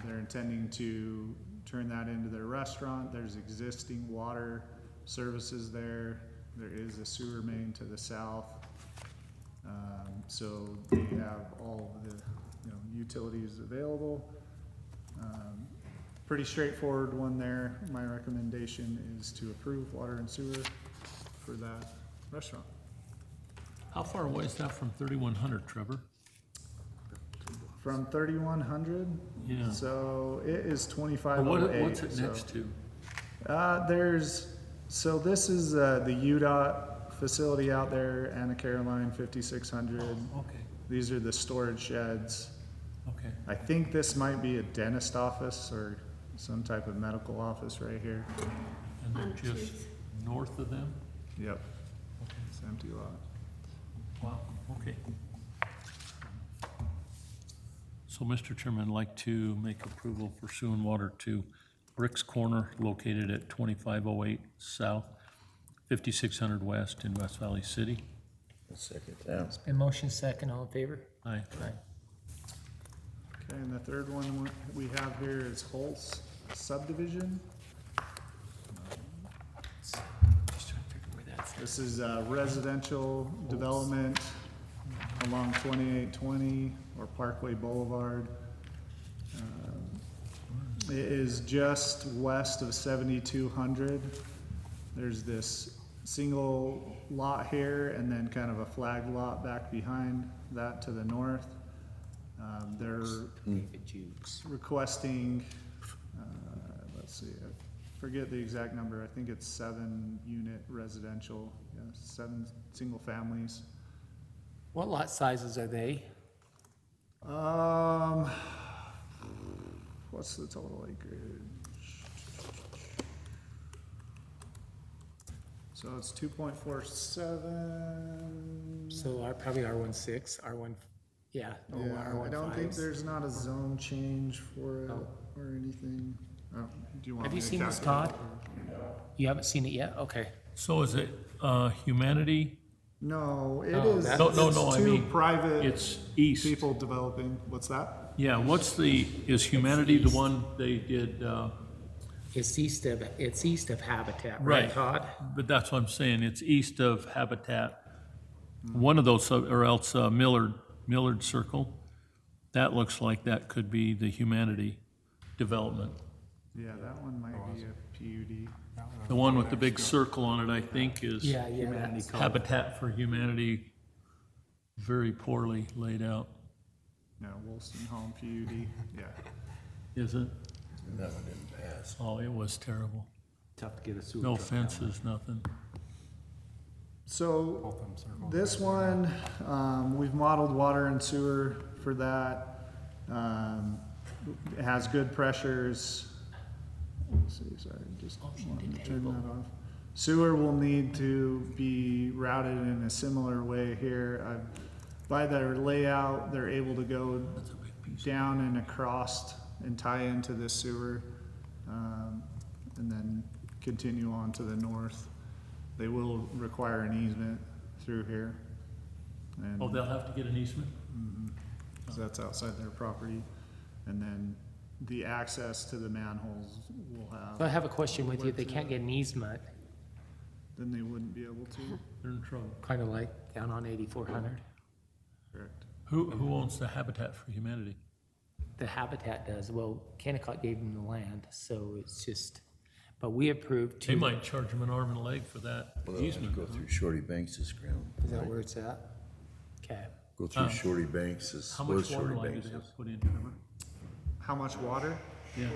They're intending to turn that into their restaurant. There's existing water services there. There is a sewer main to the south. So they have all of the, utilities available. Pretty straightforward one there. My recommendation is to approve water and sewer for that restaurant. How far away is that from 3100, Trevor? From 3100? Yeah. So it is Or 2508. what's it next to? So this is the UDOT facility out there, Anna Caroline, 5600. Okay, These are the storage sheds. okay. I think this might be a dentist office or some type of medical office right here. And then just north of them? Yep. It's an empty lot. Wow, okay. So, Mr. Chairman, I'd like to make approval for sewer and water to Brick's Corner located at 2508 South, 5600 West in West Valley City. Second that. And motion second, all in favor? Aye. Aye. Okay, and the third one we have here is Holtz subdivision. Just trying to figure where that's at. This is a residential development along 2820 or Parkway Boulevard. It is just west of 7200. There's this single lot here and then kind of a flag lot back behind that to the north. They're requesting, let's see, I forget the exact number. I think it's 7 unit residential, 7 single families. What lot sizes are they? What's the total acreage? So it's 2.47. So probably R16, R1, Yeah. Yeah, I don't think R15s. there's not a zone change for it Oh. or anything. Do you want Have me you to seen this, calculate Todd? it? You haven't seen it yet? Okay. So is it, Humanity? No, it Oh, is. that- No, I two mean, private it's east. people developing. What's that? Yeah, is Humanity the one they did, It's east of Habitat, right, right, Todd? but that's what I'm saying, it's east of Habitat. One of those, or else Millard Circle, that looks like that could be the Humanity development. Yeah, that one might be a PUD. The one with the big circle on it, I think, is Yeah, that's- Habitat for Humanity, very poorly laid out, Yeah, Wolston Home PUD. Yeah. is it? That one didn't pass. Oh, it was terrible. Tough to get a sewer. No truck down there. fences, nothing. So this one, we've modeled water and sewer for that. It has good pressures. Let's see, sorry, just wanted to turn that off. Sewer will need to be routed in a similar way here. By their layout, they're able to go down and across and tie into this sewer, and then continue on to the north. They will require an easement through here. And Oh, they'll have to get an easement? 'cause that's outside their property. And then the access to the manholes will So I have, have a question with you. They can't get an easement, then they wouldn't be able to, They're in trouble. kind of like down on 8400. correct? Who owns the Habitat for Humanity? The Habitat does. Well, Kennecott gave them the land, so it's just, but we approved They to. might charge them an arm and a leg for that Well, they'll have to easement. go through Shorty Banks's ground. Is that where it's at? Okay. Go through Shorty Banks's, How where's much water Shorty line do Banks they have is? to put in, Trevor? How much water? Yeah.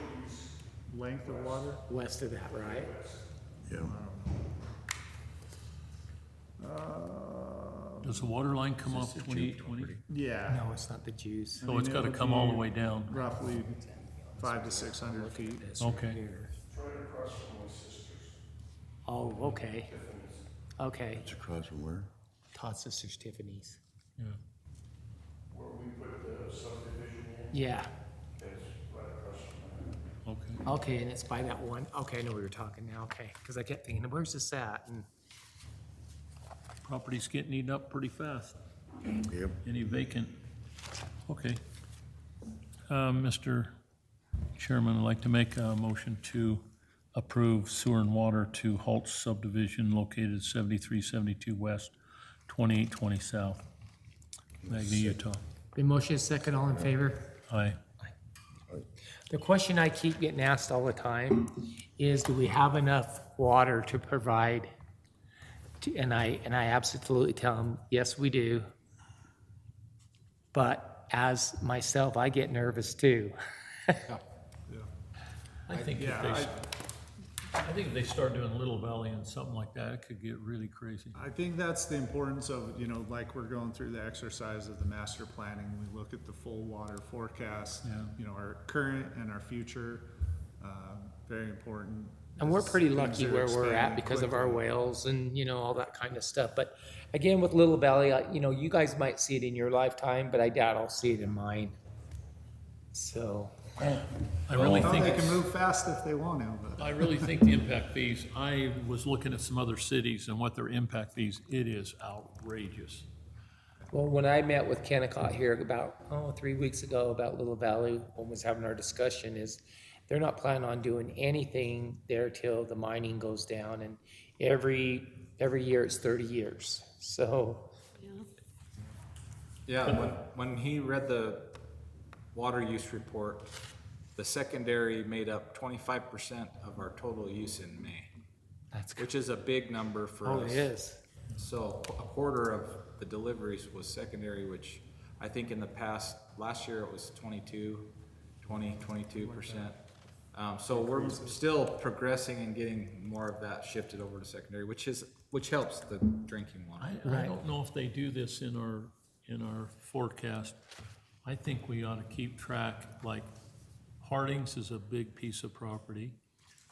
Length of water? West of that, right? Yeah. Does the water line come off 2820? Yeah. No, it's not the Jews. So it's gotta come all the way down. Roughly 500 to 600 feet. Okay. Oh, okay. Okay. It's across from where? Todd's sister's Tiffany's. Yeah. Yeah. Okay. Okay, and it's by that one. Okay, I know we were talking now. Okay, because I kept thinking, where's this at? And Property's getting eaten up pretty fast. Yep. Any vacant? Okay. Mr. Chairman, I'd like to make a motion to approve sewer and water to Holtz subdivision located 7372 West, 2820 South, Magna, Utah. the motion is second. All in favor? Aye. The question I keep getting asked all the time is, do we have enough water to provide? And I absolutely tell them, yes, we do. But as myself, I get nervous too. I think if they start doing Little Valley and something like that, it could get really crazy. I think that's the importance of, like we're going through the exercise of the master planning, we look at the full water forecast, Yeah. Our current and our future, very important. And we're pretty Things lucky are where we're at expanding because of our quickly. wells and, all that kind of stuff. But again, with Little Valley, you guys might see it in your lifetime, but I doubt I'll see it in mine. So, I really Well, think, they can move fast if they want to, but. I really think the impact fees, I was looking at some other cities and what their impact fees, it is outrageous. well, when I met with Kennecott here about, 3 weeks ago about Little Valley, when we was having our discussion, is they're not planning on doing anything there till the mining goes down. And every year it's 30 years. So, Yeah, when he read the water use report, the secondary made up 25% of our total use in May, that's good. which is a big number for Oh, us. it is. So a quarter of the deliveries was secondary, which I think in the past, last year it was 22%. So we're still progressing and getting more of that shifted over to secondary, which helps the drinking water. I don't know if they do this in our forecast. I think we ought to keep track, like Harding's is a big piece of property,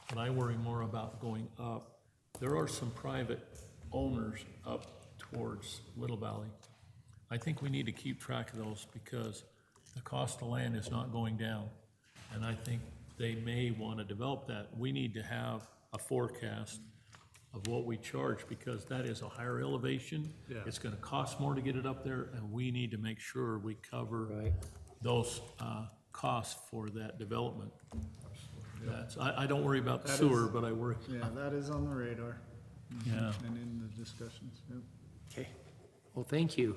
but I worry more about going up. There are some private owners up towards Little Valley I think we need to keep track of those because the cost of land is not going down. And I think they may want to develop that. We need to have a forecast of what we charge because that is a higher elevation. Yeah. It's going to cost more to get it up there, and we need to make sure we cover those costs for that development. That's, I don't worry about the That sewer, is- but I worry. Yeah, that is on the radar. Yeah. And in the discussions, yep. Okay, well, thank you.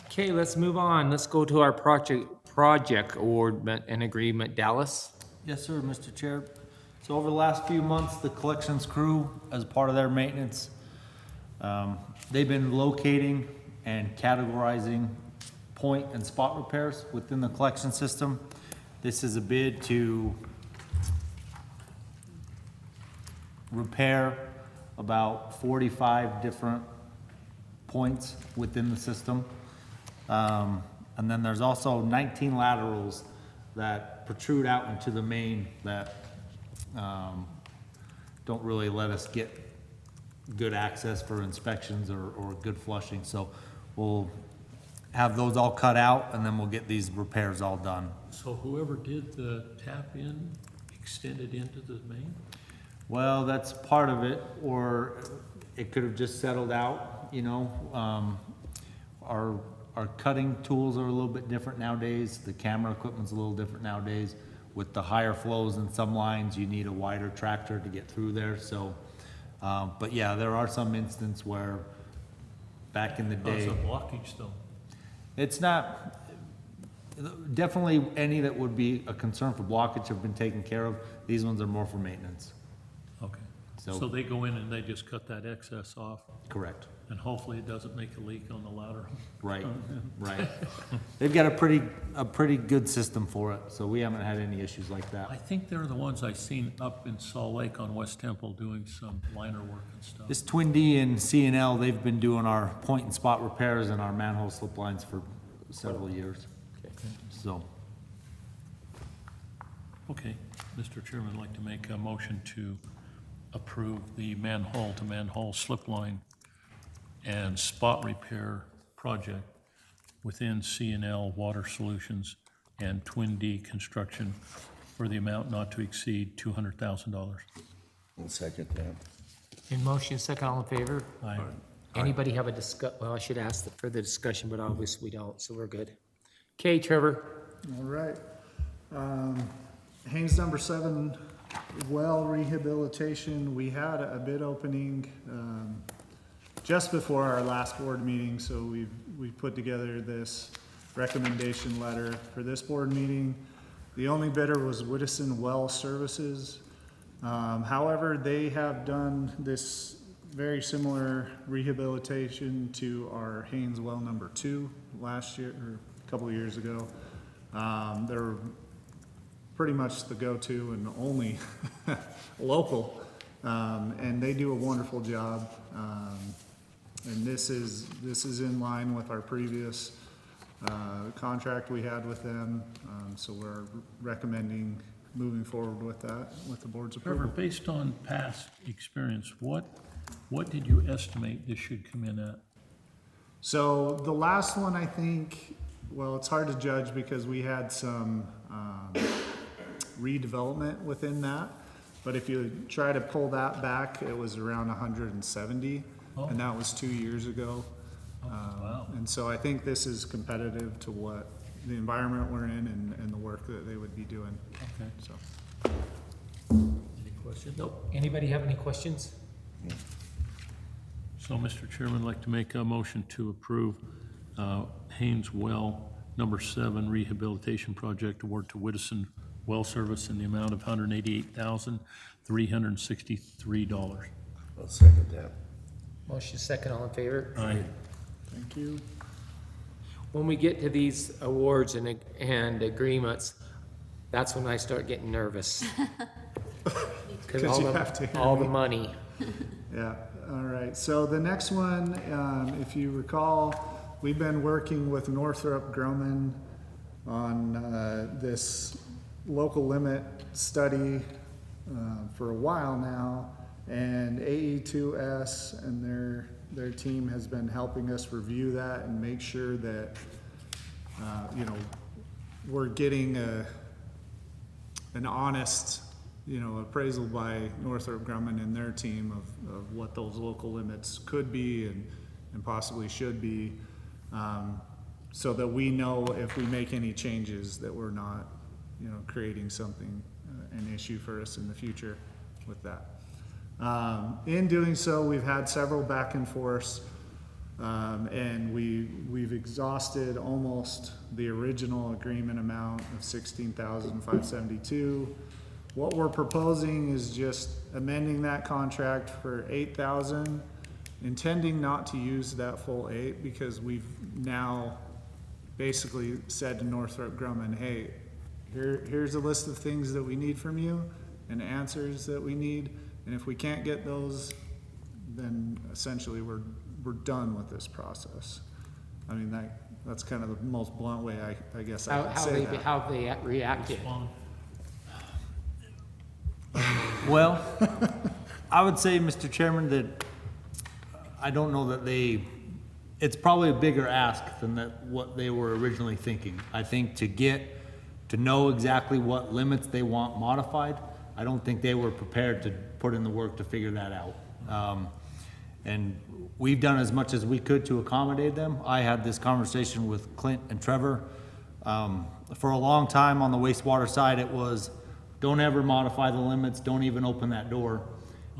Okay, let's move on. Let's go to our project award and agreement. Dallas? Yes, sir, Mr. Chair. So over the last few months, the collections crew, as part of their maintenance, they've been locating and categorizing point and spot repairs within the collection system. This is a bid to repair about 45 different points within the system. And then there's also 19 laterals that protrude out into the main that don't really let us get good access for inspections or good flushing. So we'll have those all cut out and then we'll get these repairs all done. So whoever did the tap in extended into the main? Well, that's part of it, or it could have just settled out, you know. Our cutting tools are a little bit different nowadays. The camera equipment's a little different nowadays. With the higher flows in some lines, you need a wider tractor to get through there, so. But yeah, there are some instances where back in the How's day. the blockage though? It's not, definitely any that would be a concern for blockage have been taken care of. These ones are more for maintenance. Okay. So- So they go in and they just cut that excess off? Correct. And hopefully it doesn't make a leak on the ladder? Right, right. They've got a pretty good system for it, so we haven't had any issues like I that. think they're the ones I seen up in Salt Lake on West Temple doing some liner work and stuff. This Twin D and CNL, they've been doing our point and spot repairs and our manhole slip lines for several years. So, Okay, Mr. Chairman, I'd like to make a motion to approve the manhole-to-manhole slip line and spot repair project within CNL Water Solutions and Twin D Construction for the amount not to exceed $200,000. I'll second that. In motion, second, all in favor? Aye. Anybody have well, I should ask for the discussion, but obviously we don't, so we're good. Okay, Trevor? All right. Haynes number 7, well rehabilitation. We had a bid opening just before our last board meeting, so we put together this recommendation letter for this board meeting. The only bidder was Whittison Well Services. However, they have done this very similar rehabilitation to our Haynes Well number 2 last year, or a couple of years ago. They're pretty much the go-to and only local, and they do a wonderful job. And this is in line with our previous contract we had with them, so we're recommending moving forward with that, with the board's Trevor, approval. based on past experience, what did you estimate this should come in at? So the last one, I think, well, it's hard to judge because we had some redevelopment within that. But if you try to pull that back, it was around 170, and that was 2 years ago. Wow. And so I think this is competitive to what the environment we're in and the work that they would be doing. Okay. So, Any questions? Nope. Anybody have any questions? So, Mr. Chairman, I'd like to make a motion to approve Haynes Well number 7 rehabilitation project award to Whittison Well Service in the amount of $188,363. I'll second that. Motion, second, all in favor? Aye. thank you. When we get to these awards and agreements, that's when I start getting nervous. 'Cause 'Cause you have to hear all the me. money. Yeah, all right. So the next one, if you recall, we've been working with Northrop Grumman on this local limit study for a while now. And AE2S and their their team has been helping us review that and make sure that, you know, we're getting an honest, you know, appraisal by Northrop Grumman and their team of what those local limits could be and possibly should be, so that we know if we make any changes that we're not, you know, creating something, an issue for us in the future with that. In doing so, we've had several back and forths, and we've exhausted almost the original agreement amount of $16,572. What we're proposing is just amending that contract for $8,000, intending not to use that full 8 because we've now basically said to Northrop Grumman, hey, here's a list of things that we need from you and answers that we need, and if we can't get those, then essentially we're done with this process. I mean, that's kind of the most blunt way I guess I could say that. How they reacted. Well, I would say, Mr. Chairman, that I don't know that it's probably a bigger ask than what they were originally thinking. I think to know exactly what limits they want modified, I don't think they were prepared to put in the work to figure that out. And we've done as much as we could to accommodate them. I had this conversation with Clint and Trevor. For a long time on the wastewater side, it was, don't ever modify the limits, don't even open that door.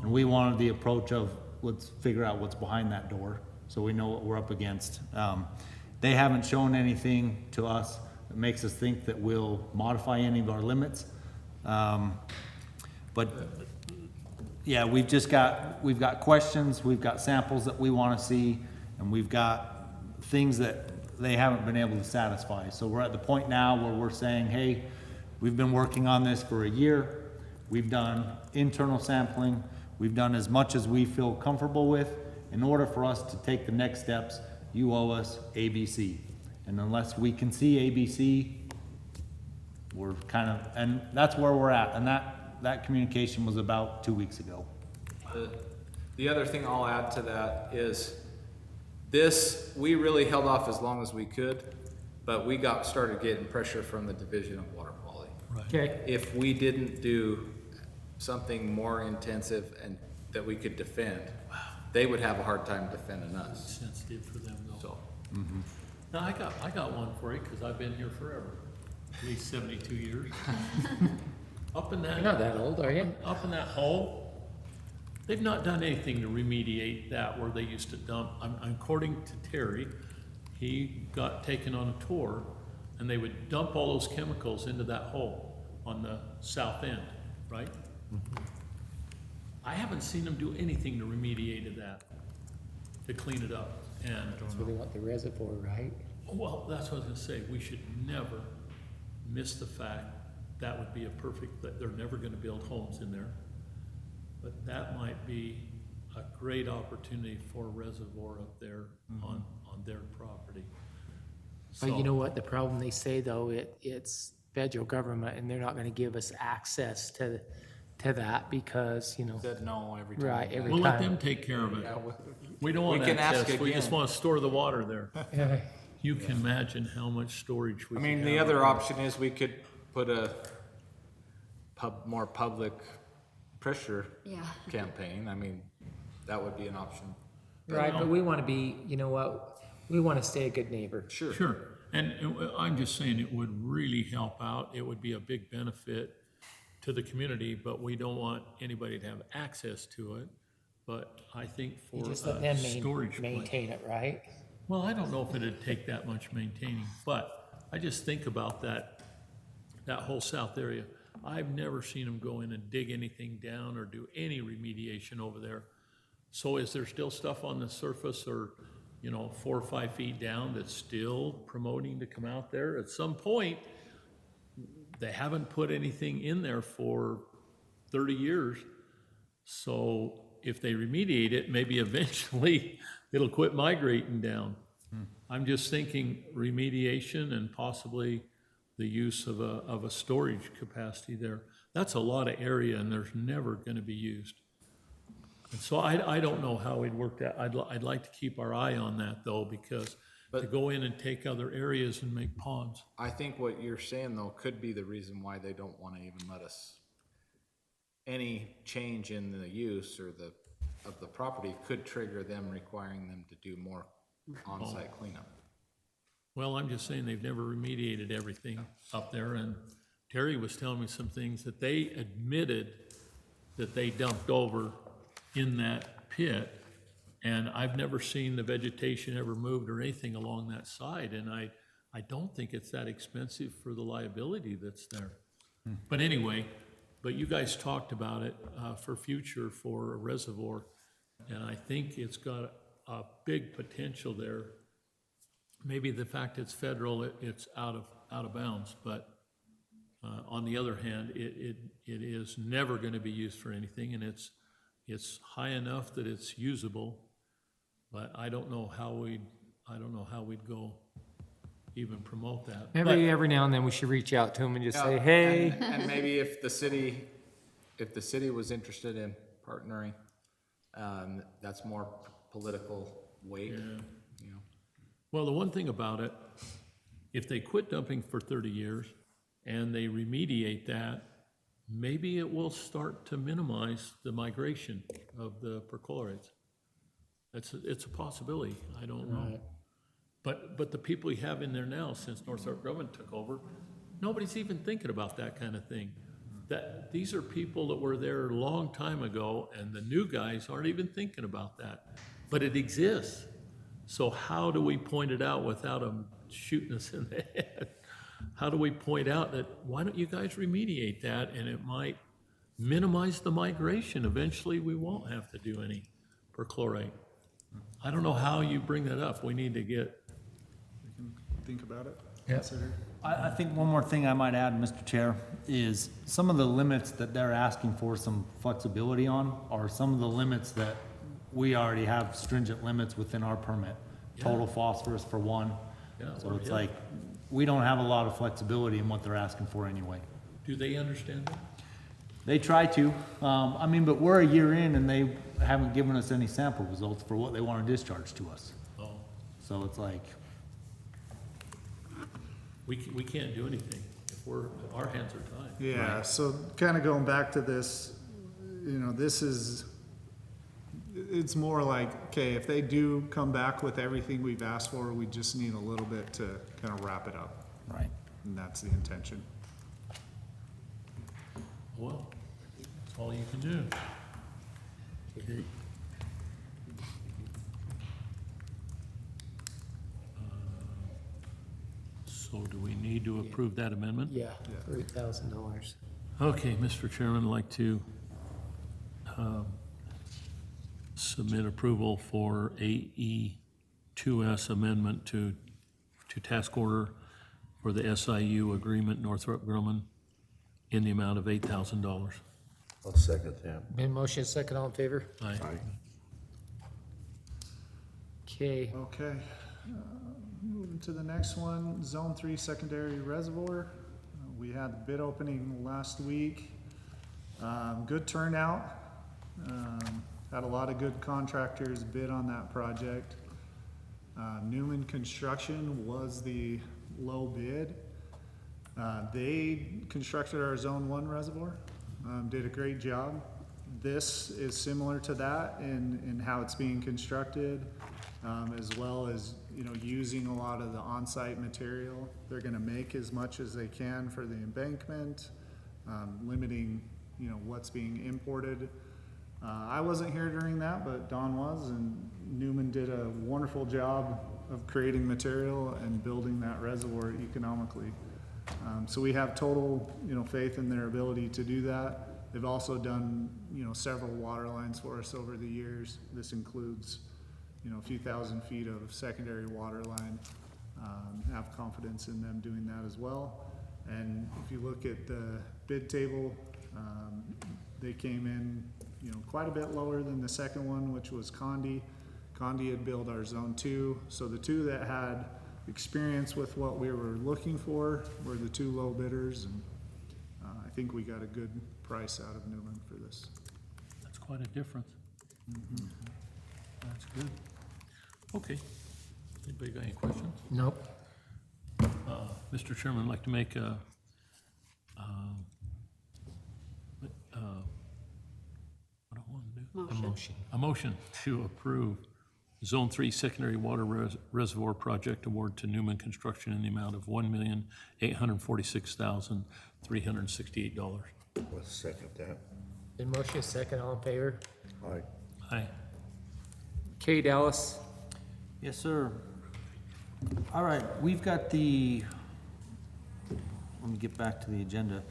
And we wanted the approach of, let's figure out what's behind that door so we know what we're up against. They haven't shown anything to us that makes us think that we'll modify any of our limits. But yeah, we've got questions, we've got samples that we want to see, and we've got things that they haven't been able to satisfy. So we're at the point now where we're saying, hey, we've been working on this for a year. We've done internal sampling. We've done as much as we feel comfortable with. In order for us to take the next steps, you owe us ABC. And unless we can see ABC, we're kind of, and that's where we're at. And that communication was about 2 weeks ago. The other thing I'll add to that is we really held off as long as we could, but we started getting pressure from the Division of Water Quality. Okay. If we didn't do something more intensive and that we could defend, they would have a hard time defending us. Sensitive for them though. So, Now, I got one for you, because I've been here forever, at least 72 years. Up in that. You're not that old, are you? Up in that hole, they've not done anything to remediate that where they used to dump. According to Terry, he got taken on a tour, and they would dump all those chemicals into that hole on the south end, right? I haven't seen them do anything to remediate that, to clean it up. And That's where they want the reservoir, right? well, that's what I was gonna say, we should never miss the fact that would be a perfect, that they're never gonna build homes in there. But that might be a great opportunity for a reservoir up there on their property. But you So- know what, the problem they say though, it's federal government and they're not gonna give us access to that because, you know. said no every time. Right, every We'll let time. them take care of it. We don't want We can ask access, we just again. wanna store the water there. Yeah. You can imagine how much storage we I could mean, have. the other option is we could put a more public pressure Yeah. campaign. I mean, that would be an option. Right, but we wanna be, you know what, we wanna stay a good neighbor. Sure. Sure, and I'm just saying it would really help out, it would be a big benefit to the community, but we don't want anybody to have access to it. But I think for You a just let them storage place. maintain it, right? Well, I don't know if it'd take that much maintaining, but I just think about that whole south area. I've never seen them go in and dig anything down or do any remediation over there. So is there still stuff on the surface or, 4 or 5 feet down that's still promoting to come out there? At some point, they haven't put anything in there for 30 years. So if they remediate it, maybe eventually it'll quit migrating down. I'm just thinking remediation and possibly the use of a storage capacity there. That's a lot of area and there's never gonna be used. And so I don't know how we'd work that. I'd like to keep our eye on that though, because to go in and take other areas and make ponds. I think what you're saying though could be the reason why they don't wanna even let us, any change in the use or of the property could trigger them requiring them to do more on-site cleanup. Well, I'm just saying they've never remediated everything up there, and Terry was telling me some things that they admitted that they dumped over in that pit, and I've never seen the vegetation ever moved or anything along that side, and I don't think it's that expensive for the liability that's there. But anyway, but you guys talked about it for future for a reservoir, and I think it's got a big potential there. Maybe the fact it's federal, it's out of bounds, but on the other hand, it is never gonna be used for anything, and it's high enough that it's usable, but I don't know how we'd go even promote that. Maybe every now and then we should reach out to them and just say, hey. And maybe if the city was interested in partnering, that's more political weight, you know. Well, the one thing about it, if they quit dumping for 30 years and they remediate that, maybe it will start to minimize the migration of the perchlorides. It's a possibility, I don't know. But the people you have in there now, since Northrop Grumman took over, nobody's even thinking about that kind of thing. These are people that were there a long time ago, and the new guys aren't even thinking about that. But it exists. So how do we point it out without them shooting us in the head? How do we point out that, why don't you guys remediate that, and it might minimize the migration? Eventually, we won't have to do any perchlorate. I don't know how you bring that up. We need to get. We can think about it. Yep. Consider. I think one more thing I might add, Mr. Chair, is some of the limits that they're asking for some flexibility on are some of the limits that we already have stringent limits within our permit. Total phosphorus for one. So it's like, we don't have a lot of flexibility in what they're asking for anyway. Do they understand that? They try to, but we're a year in and they haven't given us any sample results for what they want to discharge to us. Oh, So it's like, we can't do anything if our hands are tied. Yeah, so kind of going back to this, it's more like, okay, if they do come back with everything we've asked for, we just need a little bit to kind of wrap it up. right. And that's the intention. Well, that's all you can do. Okay. So do we need to approve that amendment? Yeah, for $8,000. Okay, Mr. Chairman, I'd like to submit approval for AE2S amendment to task order for the SIU agreement, Northrop Grumman, in the amount of $8,000. I'll second that. Been motion second, all in favor? Aye. Okay, Okay, moving to the next one, Zone 3 Secondary Reservoir. We had the bid opening last week. Good turnout. Had a lot of good contractors bid on that project. Newman Construction was the low bid. They constructed our Zone 1 reservoir, did a great job. This is similar to that in how it's being constructed, as well as, using a lot of the on-site material. They're gonna make as much as they can for the embankment, limiting, what's being imported. I wasn't here during that, but Don was, and Newman did a wonderful job of creating material and building that reservoir economically. So we have total, faith in their ability to do that. They've also done, several water lines for us over the years. This includes, a few thousand feet of secondary water line. Have confidence in them doing that as well. And if you look at the bid table, they came in, quite a bit lower than the second one, which was Condi. Condi had built our Zone 2, so the two that had experience with what we were looking for were the two low bidders, and I think we got a good price out of Newman for this. That's quite a difference. That's good. Okay. Anybody got any questions? Nope. Mr. Chairman, I'd like to make what I want to do? Motion. A motion to approve Zone 3 Secondary Water Reservoir Project Award to Newman Construction in the amount of $1,846,368. I'll second that. In motion, second, all in favor? Aye. Aye. Kay Dallas? Yes, sir. All right, we've got let me get back to the agenda.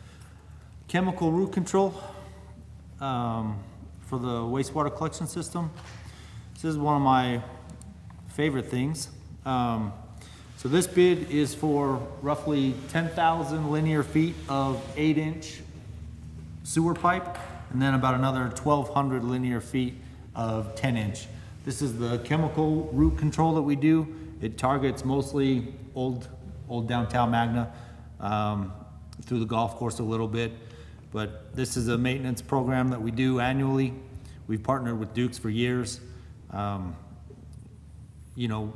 Chemical root control for the wastewater collection system. This is one of my favorite things. So this bid is for roughly 10,000 linear feet of 8-inch sewer pipe, and then about another 1,200 linear feet of 10-inch. This is the chemical root control that we do. It targets mostly old downtown Magna, through the golf course a little bit. But this is a maintenance program that we do annually. We've partnered with Dukes for years. You know,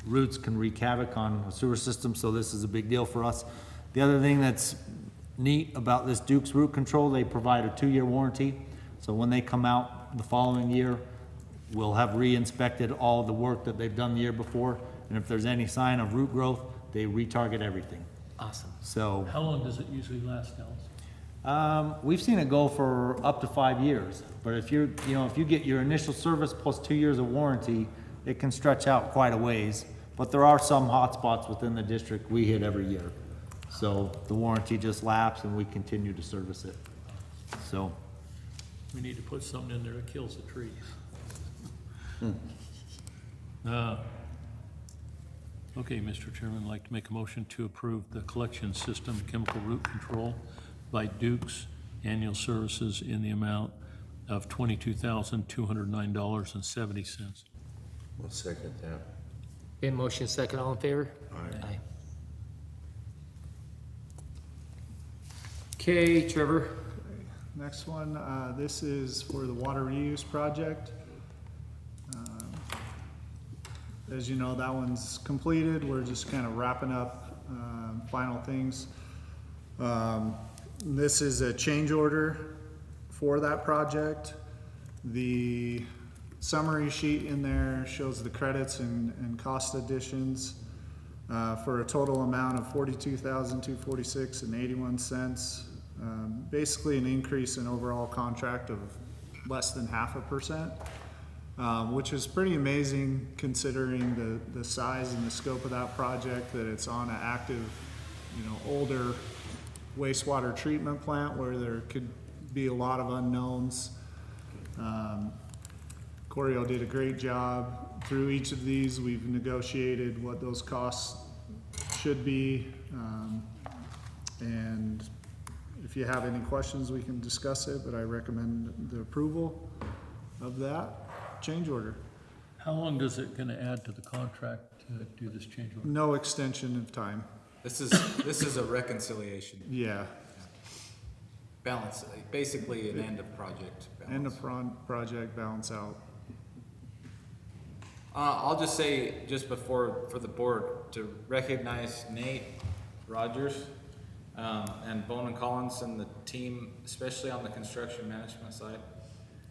roots can wreak havoc on a sewer system, so this is a big deal for us. The other thing that's neat about this Dukes root control, they provide a 2-year warranty. So when they come out the following year, we'll have re-inspected all the work that they've done the year before. And if there's any sign of root growth, they retarget everything. Awesome. So, How long does it usually last, Dallas? we've seen it go for up to 5 years. But if you get your initial service plus 2 years of warranty, it can stretch out quite a ways. But there are some hot spots within the district we hit every year. So the warranty just lapses and we continue to service it. So, We need to put something in there that kills the trees. Okay, Mr. Chairman, I'd like to make a motion to approve the collection system chemical root control by Dukes annual services in the amount of $22,209.70. I'll second that. In motion, second, all in favor? Aye. Okay, Trevor? Next one, this is for the water reuse project. As you know, that one's completed. We're just kind of wrapping up final things. This is a change order for that project. The summary sheet in there shows the credits and cost additions for a total amount of $42,246.81. Basically an increase in overall contract of less than 0.5%. Which is pretty amazing considering the size and the scope of that project, that it's on an active, older wastewater treatment plant where there could be a lot of unknowns. Corio did a great job. Through each of these, we've negotiated what those costs should be. And if you have any questions, we can discuss it, but I recommend the approval of that change order. How long does it gonna add to the contract to do this change order? No extension of time. This is a reconciliation Yeah, balance, basically an end of project balance. end of project, balance out. I'll just say, just before, for the board, to recognize Nate Rogers, and Bowman Collins and the team, especially on the construction management side.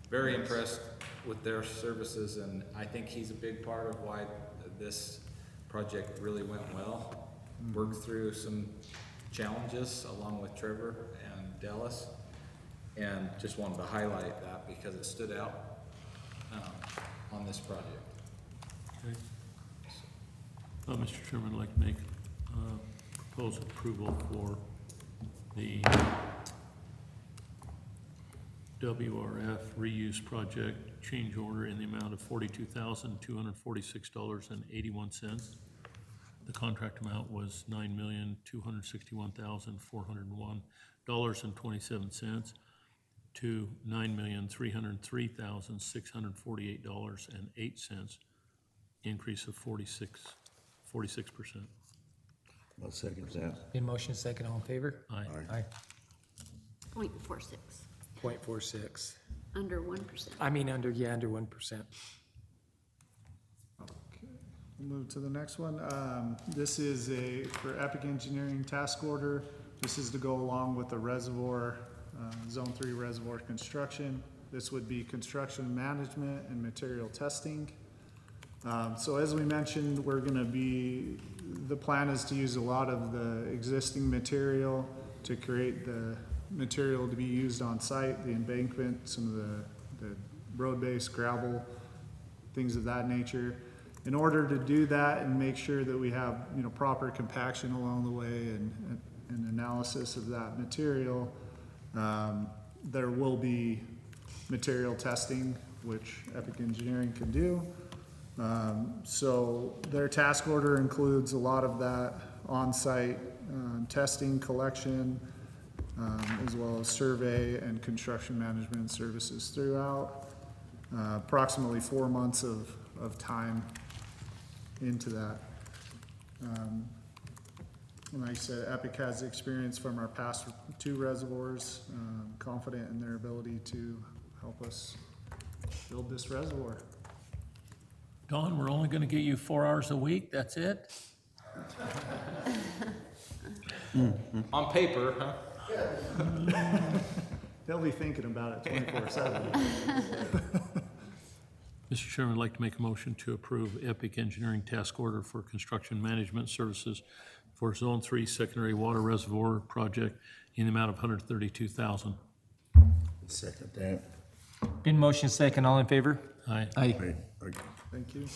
Very impressed with their services, and I think he's a big part of why this project really went well. Worked through some challenges along with Trevor and Dallas, and just wanted to highlight that because it stood out on this project. Okay. Mr. Chairman, I'd like to make proposed approval for the WRF reuse project change order in the amount of $42,246.81. The contract amount was $9,261,401.27 to $9,303,648.08, increase of 46%. I'll second that. In motion, second, all in favor? Aye. Aye. 0.46. 0.46. Under 1%. I mean, under 1%. We'll move to the next one. This is for Epic Engineering task order. This is to go along with the reservoir, Zone 3 reservoir construction. This would be construction management and material testing. So as we mentioned, the plan is to use a lot of the existing material to create the material to be used on site, the embankment, some of the road base, gravel, things of that nature. In order to do that and make sure that we have, proper compaction along the way and analysis of that material, there will be material testing, which Epic Engineering can do. So their task order includes a lot of that on-site testing, collection, as well as survey and construction management services throughout. Approximately 4 months of time into that. And like I said, Epic has experience from our past 2 reservoirs, confident in their ability to help us build this reservoir. Don, we're only gonna get you 4 hours a week, that's it? On paper, huh? They'll be thinking about it 24/7. Mr. Chairman, I'd like to make a motion to approve Epic Engineering task order for construction management services for Zone 3 secondary water reservoir project in the amount of $132,000. Second that. Been motion second, all in favor? Aye. Aye. Thank you.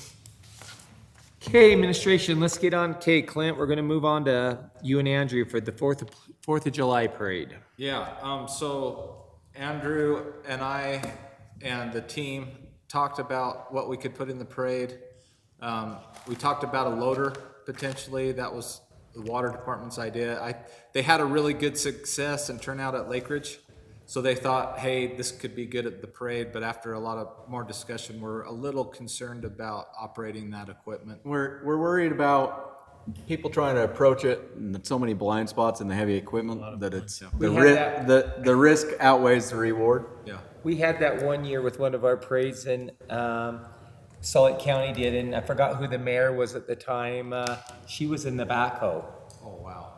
Okay, administration, let's get on. Okay, Clint, we're gonna move on to you and Andrew for the Fourth of July parade. Yeah, so Andrew and I and the team talked about what we could put in the parade. We talked about a loader potentially. That was the water department's idea. They had a really good success and turnout at Lake Ridge. So they thought, hey, this could be good at the parade, but after a lot of more discussion, we're a little concerned about operating that equipment. We're worried about people trying to approach it, and there's so many blind spots in the heavy equipment that it's, the risk outweighs the reward. Yeah. We had that one year with one of our parades in Salt Lake County did, and I forgot who the mayor was at the time. She was in the backhoe. Oh, wow.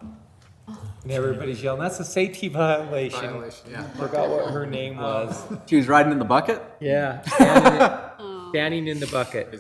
And everybody's yelling, that's a safety violation. Yeah. Forgot what her name was. She was riding in the bucket? Yeah, standing in the bucket.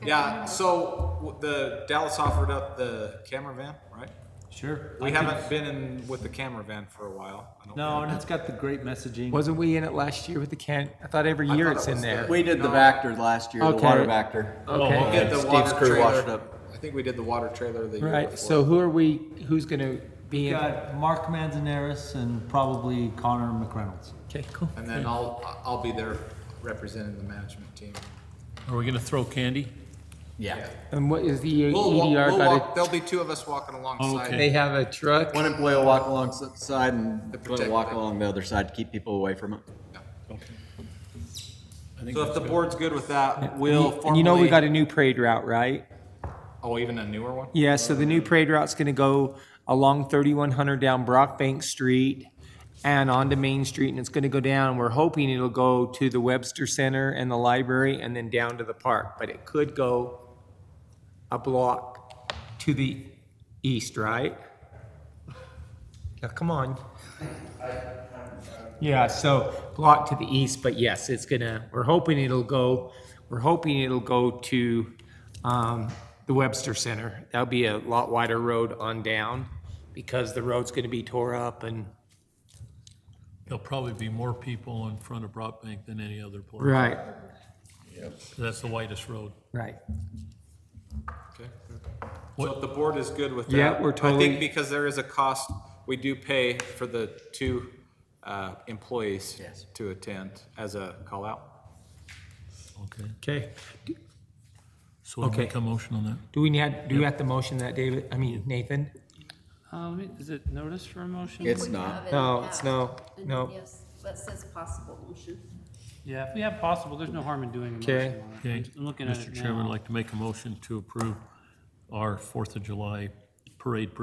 Yeah, so the Dallas offered up the camera van, right? Sure. We haven't been in with the camera van for a while. I don't No, think. and it's got the great messaging. Wasn't we in it last year with the can? I thought every year it's in there. We did the Vector last year, the Okay. water Vector. Okay. We did the Steve's water crew washed it trailer. up. I think we did the water trailer the year Right, before. so who's gonna be We in? got Mark Manzanares and probably Connor McReynolds. Okay, cool. And then I'll be there representing the management team. Are we gonna throw candy? Yeah. And what is the We'll EDR walk, got there'll be 2 of us walking alongside. Okay. They have a truck? One employee will walk alongside and one protect will walk them. along the other side to keep people away from it. I think So if that's the good. board's good with that, we'll formally. And you know we got a new parade route, right? Oh, even a newer one? Yeah, so the new parade route's gonna go along 3100 down Brockbank Street and onto Main Street, and it's gonna go down. We're hoping it'll go to the Webster Center and the library and then down to the park, but it could go a block to the east, right? Now, come on. Yeah, so block to the east, but yes, we're hoping it'll go to, the Webster Center. That'll be a lot wider road on down because the road's gonna be tore up and. There'll probably be more people in front of Brockbank than any other place. Right, That's the widest road. right. Okay. So if the board is good with that. Yeah, we're I totally- think because there is a cost, we do pay for the 2 employees to attend as a call out. Okay. Okay. So we'll Okay. make a motion on that. Do we have to motion that, David? I mean, Nathan? Is it notice for a motion? It's not. No, it's no. Yes, that says possible motion. Yeah, if we have possible, there's no harm in doing a motion Okay. on it. Okay. I'm looking at Mr. it Chairman, I'd now. like to make a motion to approve our 4th of July parade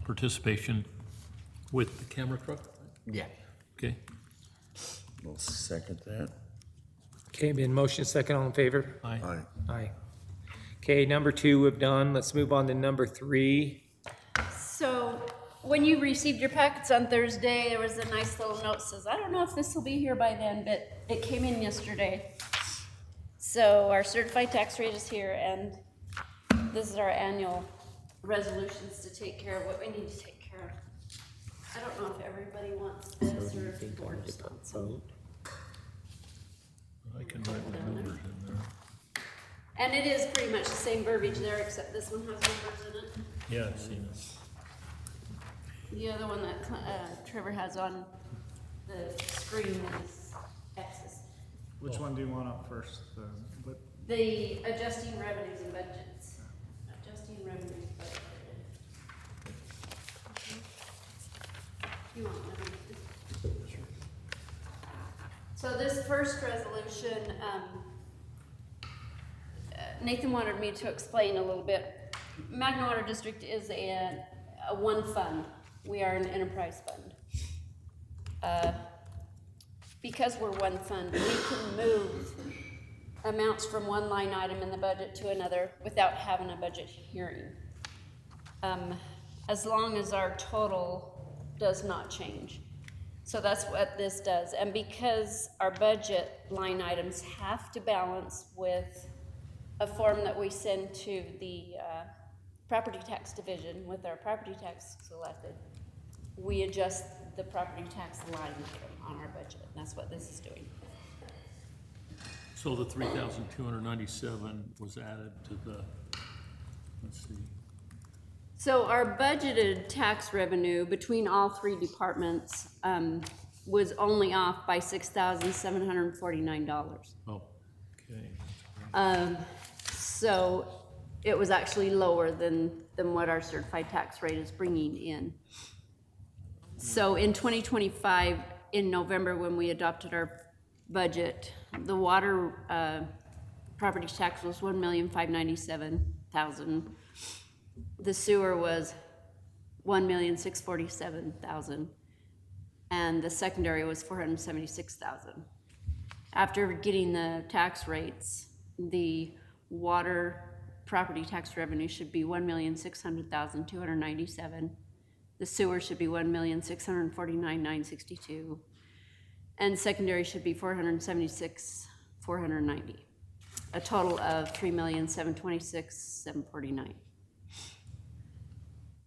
participation with the camera truck. Yeah. Okay. I'll second that. Okay, been motion second, all in favor? Aye. Aye. Aye. Okay, number 2 we've done. Let's move on to number 3. So when you received your packets on Thursday, there was a nice little note that says, I don't know if this will be here by then, but it came in yesterday. So our certified tax rate is here, and this is our annual resolutions to take care of what we need to take care of. I don't know if everybody wants this or if the board just wants some. I can write the numbers in there. And it is pretty much the same verbiage there, except this one has numbers in it. Yeah, I've seen it. The other one that Trevor has on the screen is X's. Which one do you want up first? What? The adjusting revenues and budgets. Adjusting revenues budget. You want one? So this first resolution, Nathan wanted me to explain a little bit. Magna Water District is a one fund. We are an enterprise fund. Because we're one fund, we can move amounts from one line item in the budget to another without having a budget hearing. As long as our total does not change. So that's what this does. And because our budget line items have to balance with a form that we send to the property tax division with our property tax selected, we adjust the property tax line item on our budget. That's what this is doing. So the 3,297 was added to the, let's see, So our budgeted tax revenue between all 3 departments was only off by $6,749. oh, okay. So it was actually lower than what our certified tax rate is bringing in. So in 2025, in November, when we adopted our budget, the water property tax was $1,597,000. The sewer was $1,647,000, and the secondary was $476,000. After getting the tax rates, the water property tax revenue should be $1,600,297. The sewer should be $1,649,962, and secondary should be $476,490. A total of $3,726,749.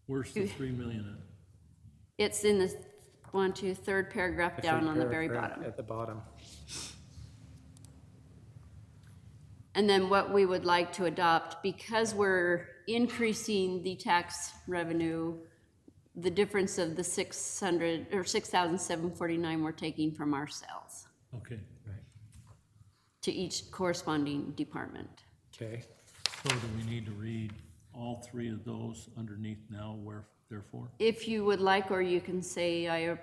Where's the 3 million at? It's in the third paragraph down on the very bottom. At the bottom. And then what we would like to adopt, because we're increasing the tax revenue, the difference of the 6,749 we're taking from our sales Okay, to each corresponding department. Okay. so do we need to read all 3 of those underneath now, where, therefore? If you would like, or you can say, I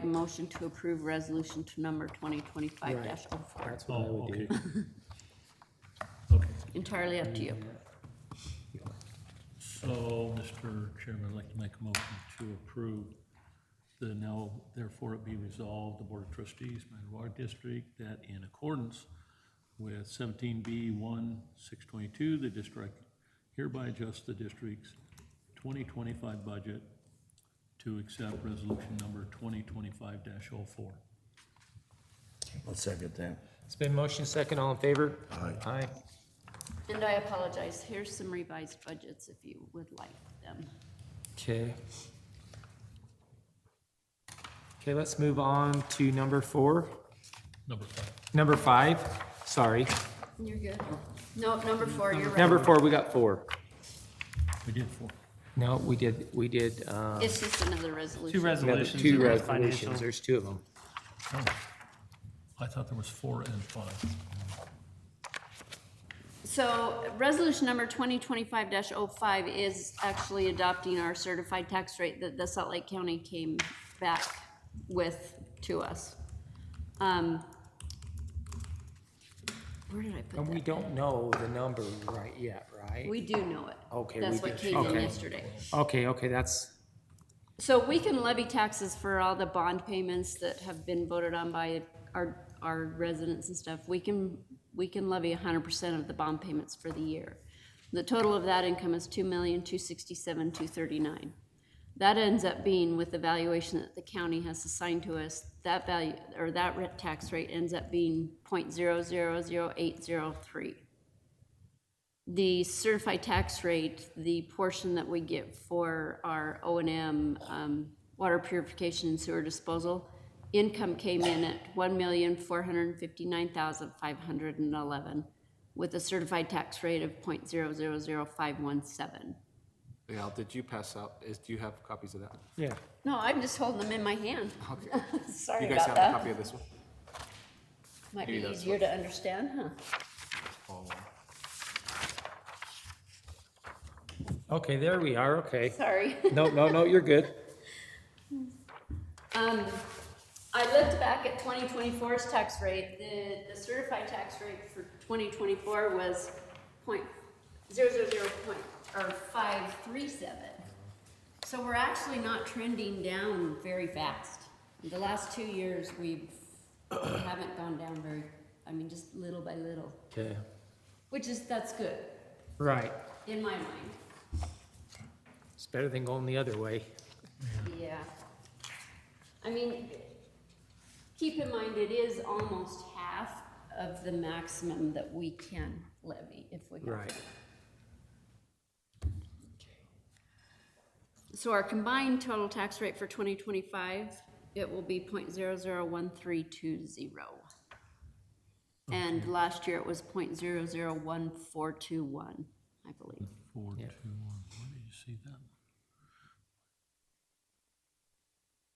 motion to approve resolution to number 2025-04. That's what I would okay. do. Okay, Entirely up to you. so, Mr. Chairman, I'd like to make a motion to approve the now therefore it be resolved, the Board of Trustees, Magna Water District, that in accordance with 17B1-622, the district hereby adjusts the district's 2025 budget to accept resolution number 2025-04. I'll second that. It's been motion second, all in favor? Aye. Aye. And I apologize, here's some revised budgets if you would like them. Okay. Okay, let's move on to number 4. Number 5. Number 5, sorry. You're good. No, number 4, you're right. Number 4, we got 4. We did 4. No, we did, It's just another resolution. Two resolutions. two and one resolutions, financial. there's 2 of them. Oh, I thought there was 4 and 5. So resolution number 2025-05 is actually adopting our certified tax rate that the Salt Lake County came back with to us. Where did I put And we that? don't know the number right yet, right? We do know it. Okay, That's we what do. came in Okay. yesterday. Okay, that's, So we can levy taxes for all the bond payments that have been voted on by our residents and stuff. We can levy 100% of the bond payments for the year. The total of that income is $2,267,239. That ends up being, with the valuation that the county has assigned to us, that value, or that tax rate ends up being 0.000803. The certified tax rate, the portion that we get for our O&M, water purification and sewer disposal, income came in at $1,459,511, with a certified tax rate of 0.000517. Yeah, did you pass out, do you have copies of that? Yeah. No, I'm just holding them in my hand. Okay. Sorry You guys about have a that. copy of this one? Might Maybe be that's easier to understand, huh? Okay, there we are, okay. Sorry. No, you're good. I looked back at 2024's tax rate. The certified tax rate for 2024 was 537. So we're actually not trending down very fast. The last 2 years, we haven't gone down very, just little by little, Okay. that's good, Right. in my mind. It's better than going the other way. Yeah. Keep in mind, it is almost half of the maximum that we can levy if we have Right. to. So our combined total tax rate for 2025, it will be 0.001320. And last year it was 0.001421, I believe. 421, where do you see that?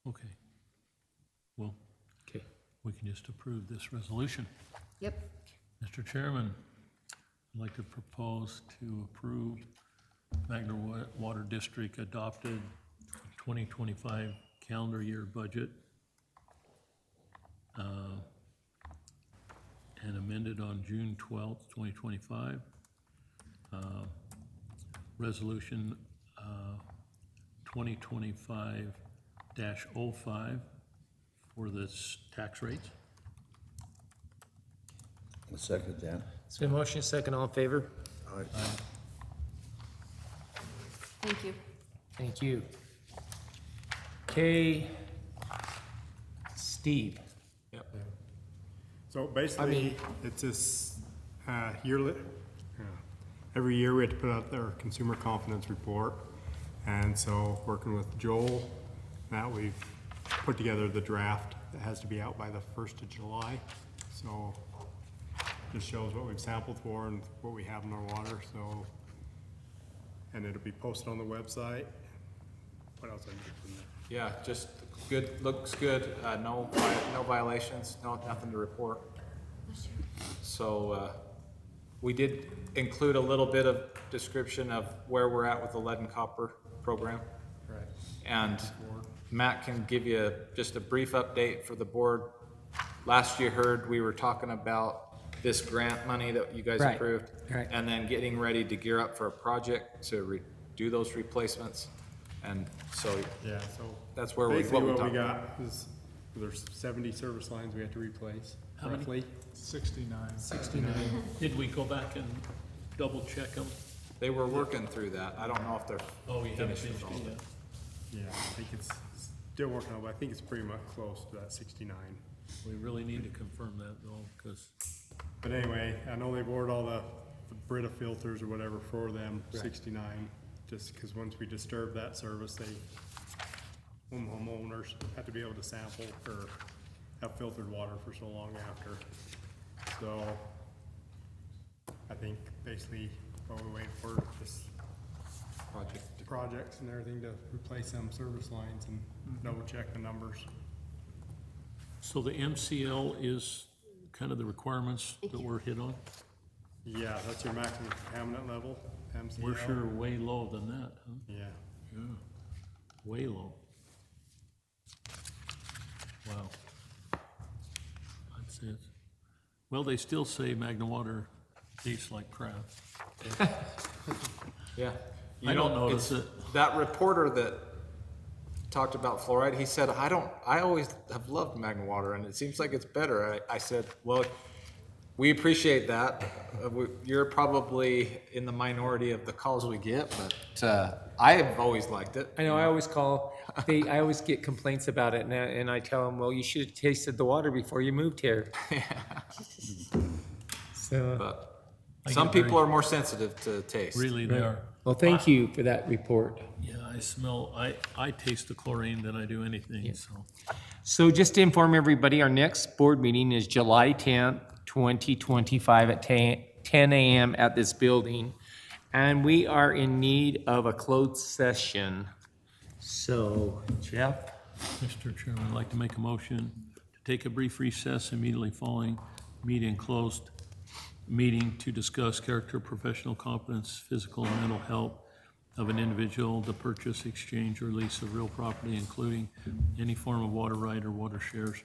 Okay. Well, Okay. we can just approve this resolution. Yep. Mr. Chairman, I'd like to propose to approve Magna Water District adopted 2025 calendar year budget and amended on June 12th, 2025. Resolution 2025-05 for this tax rates. I'll second that. It's been motion second, all in favor? All right. Thank you. Thank you. Okay. Steve. Yep. So basically, it's this yearly, every year we have to put out our consumer confidence report. And so working with Joel, Matt, we've put together the draft that has to be out by the 1st of July. So just shows what we've sampled for and what we have in our water, so. And it'll be posted on the website. What else I need from there? Yeah, just good, looks good, no violations, nothing to report. So, we did include a little bit of description of where we're at with the lead and copper program. Right. And Matt can give you just a brief update for the board. Last you heard, we were talking about this grant money that you guys Right, approved. right. And then getting ready to gear up for a project to do those replacements. And so Yeah, so. that's where Basically, what we talked got is, there's 70 service lines we have to replace, How many? roughly. 69. Did we go back and double check them? They were working through that. I don't know if they're Oh, we haven't finished finished with all it of yet. Yeah, I think it's still working on, but I think it's pretty much close to that 69. We really need to confirm that though, because But anyway, I know they've ordered all the Brita filters or whatever for them, 69, just because once we disturb that service, homeowners have to be able to sample or have filtered water for so long after. So I think basically what we're waiting for is projects and everything to replace them service lines and double check the numbers. so the MCL is kind of the requirements that we're hit on? Yeah, that's your maximum contaminant level, MCL. We're sure way low than that, huh? Yeah. Yeah, way low. Wow. I'd say it's, well, they still say Magna Water tastes like crap. Yeah. I don't know, notice it's- it. That reporter that talked about fluoride. He said, I always have loved Magna Water and it seems like it's better. I said, well, we appreciate that. You're probably in the minority of the calls we get, but I have always liked it. I know, I always call, I always get complaints about it, and I tell them, well, you should have tasted the water before you moved here. So, But I some get very- people are more sensitive to taste. Really, they are. well, thank you for that report. Yeah, I smell, I taste the chlorine than I do anything, so. So just to inform everybody, our next board meeting is July 10th, 2025 at 10 a.m. at this building. And we are in need of a closed session. So, Jeff? Mr. Chairman, I'd like to make a motion to take a brief recess immediately following meeting closed meeting to discuss character, professional competence, physical and mental health of an individual, the purchase, exchange, or lease of real property, including any form of water right or water shares,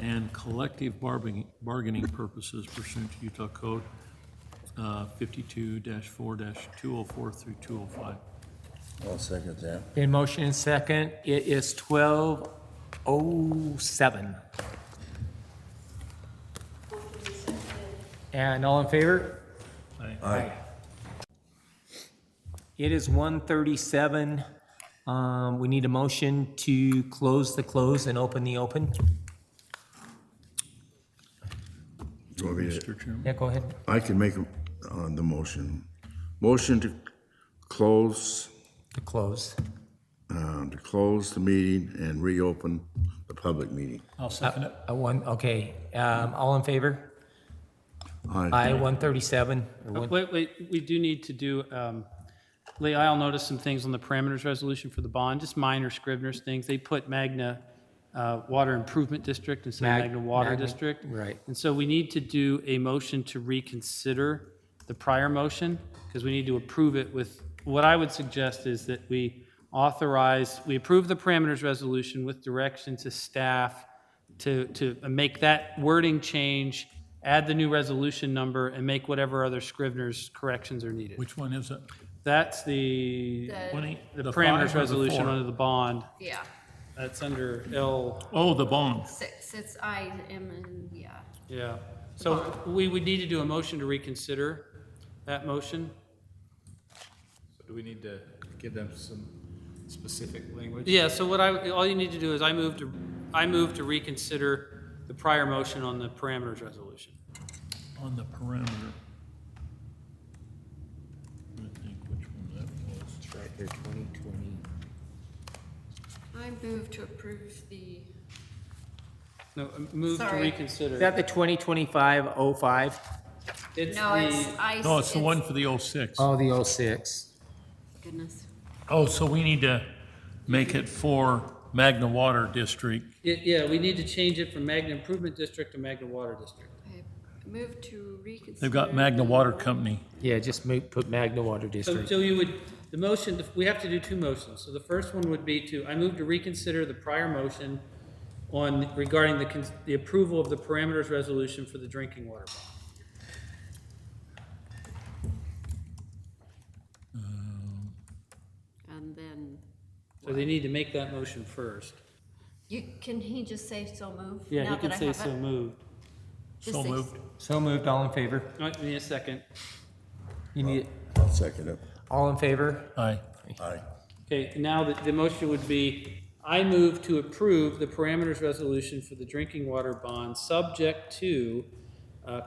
and collective bargaining purposes pursuant to Utah Code 52-4-204 through 205. I'll second that. In motion and second, it is 12:07. And all in favor? Aye. It is 1:37. We need a motion to close the close and open the open. Do you want me to- Mr. Chairman? Yeah, go ahead. I can make the motion. Motion to close, To close. to close the meeting and reopen the public meeting. I'll second it. Okay, all in favor? Aye, 137. or one- Wait, we do need to do, Lee, I'll notice some things on the parameters resolution for the bond, just minor Scrivener's things. They put Magna Water Improvement District instead of Magna Water District. Right. And so we need to do a motion to reconsider the prior motion, because we need to approve it with, what I would suggest is that we approve the parameters resolution with direction to staff to make that wording change, add the new resolution number, and make whatever other Scrivener's corrections are needed. Which one is it? That's the The parameters 5 or the resolution 4? under the bond. Yeah, That's under L, Oh, the bond. sits I am in, yeah. yeah. So we would need to do a motion to reconsider that motion. So do we need to give them some specific language? Yeah, so all you need to do is I move to reconsider the prior motion on the parameters resolution. On the parameter. I think which one that was. It's right there, 2020. I move to approve the, No, move to Sorry. reconsider. Is that the 2025-05? It's no, it's, the, I. No, it's the one for the 06. Oh, the 06. Goodness. Oh, so we need to make it for Magna Water District. yeah, we need to change it from Magna Improvement District to Magna Water District. Okay, move to reconsider. They've got Magna Water Company. Yeah, just put Magna Water So, District. so you would, the motion, we have to do two motions. So the first one would be I move to reconsider the prior motion regarding the approval of the parameters resolution for the drinking water bond. And then, So they need to make that motion first. can he just say so moved? Yeah, now he can that I say have so it? moved. Just So say- moved. So moved, all in favor? All right, we need a second. You need, I'll second it. all in favor? Aye. Aye. Okay, now the motion would be, I move to approve the parameters resolution for the drinking water bond, subject to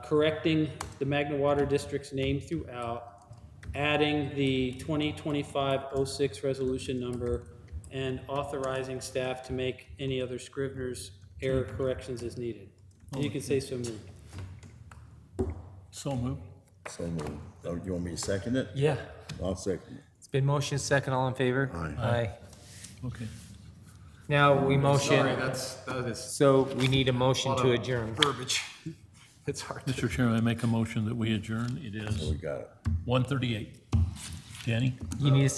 correcting the Magna Water District's name throughout, adding the 2025-06 resolution number, and authorizing staff to make any other Scrivener's error corrections as needed. And you can say so moved. So moved. So moved. Oh, you want me to second it? Yeah. I'll second it. It's been motion second, all in favor? Aye. Okay. Now we motion, Sorry, that is so we need a motion a lot to of adjourn. verbiage. It's hard to. Mr. Chairman, I make a motion that we adjourn. It So we is got it. 1:38. Danny? You need a second?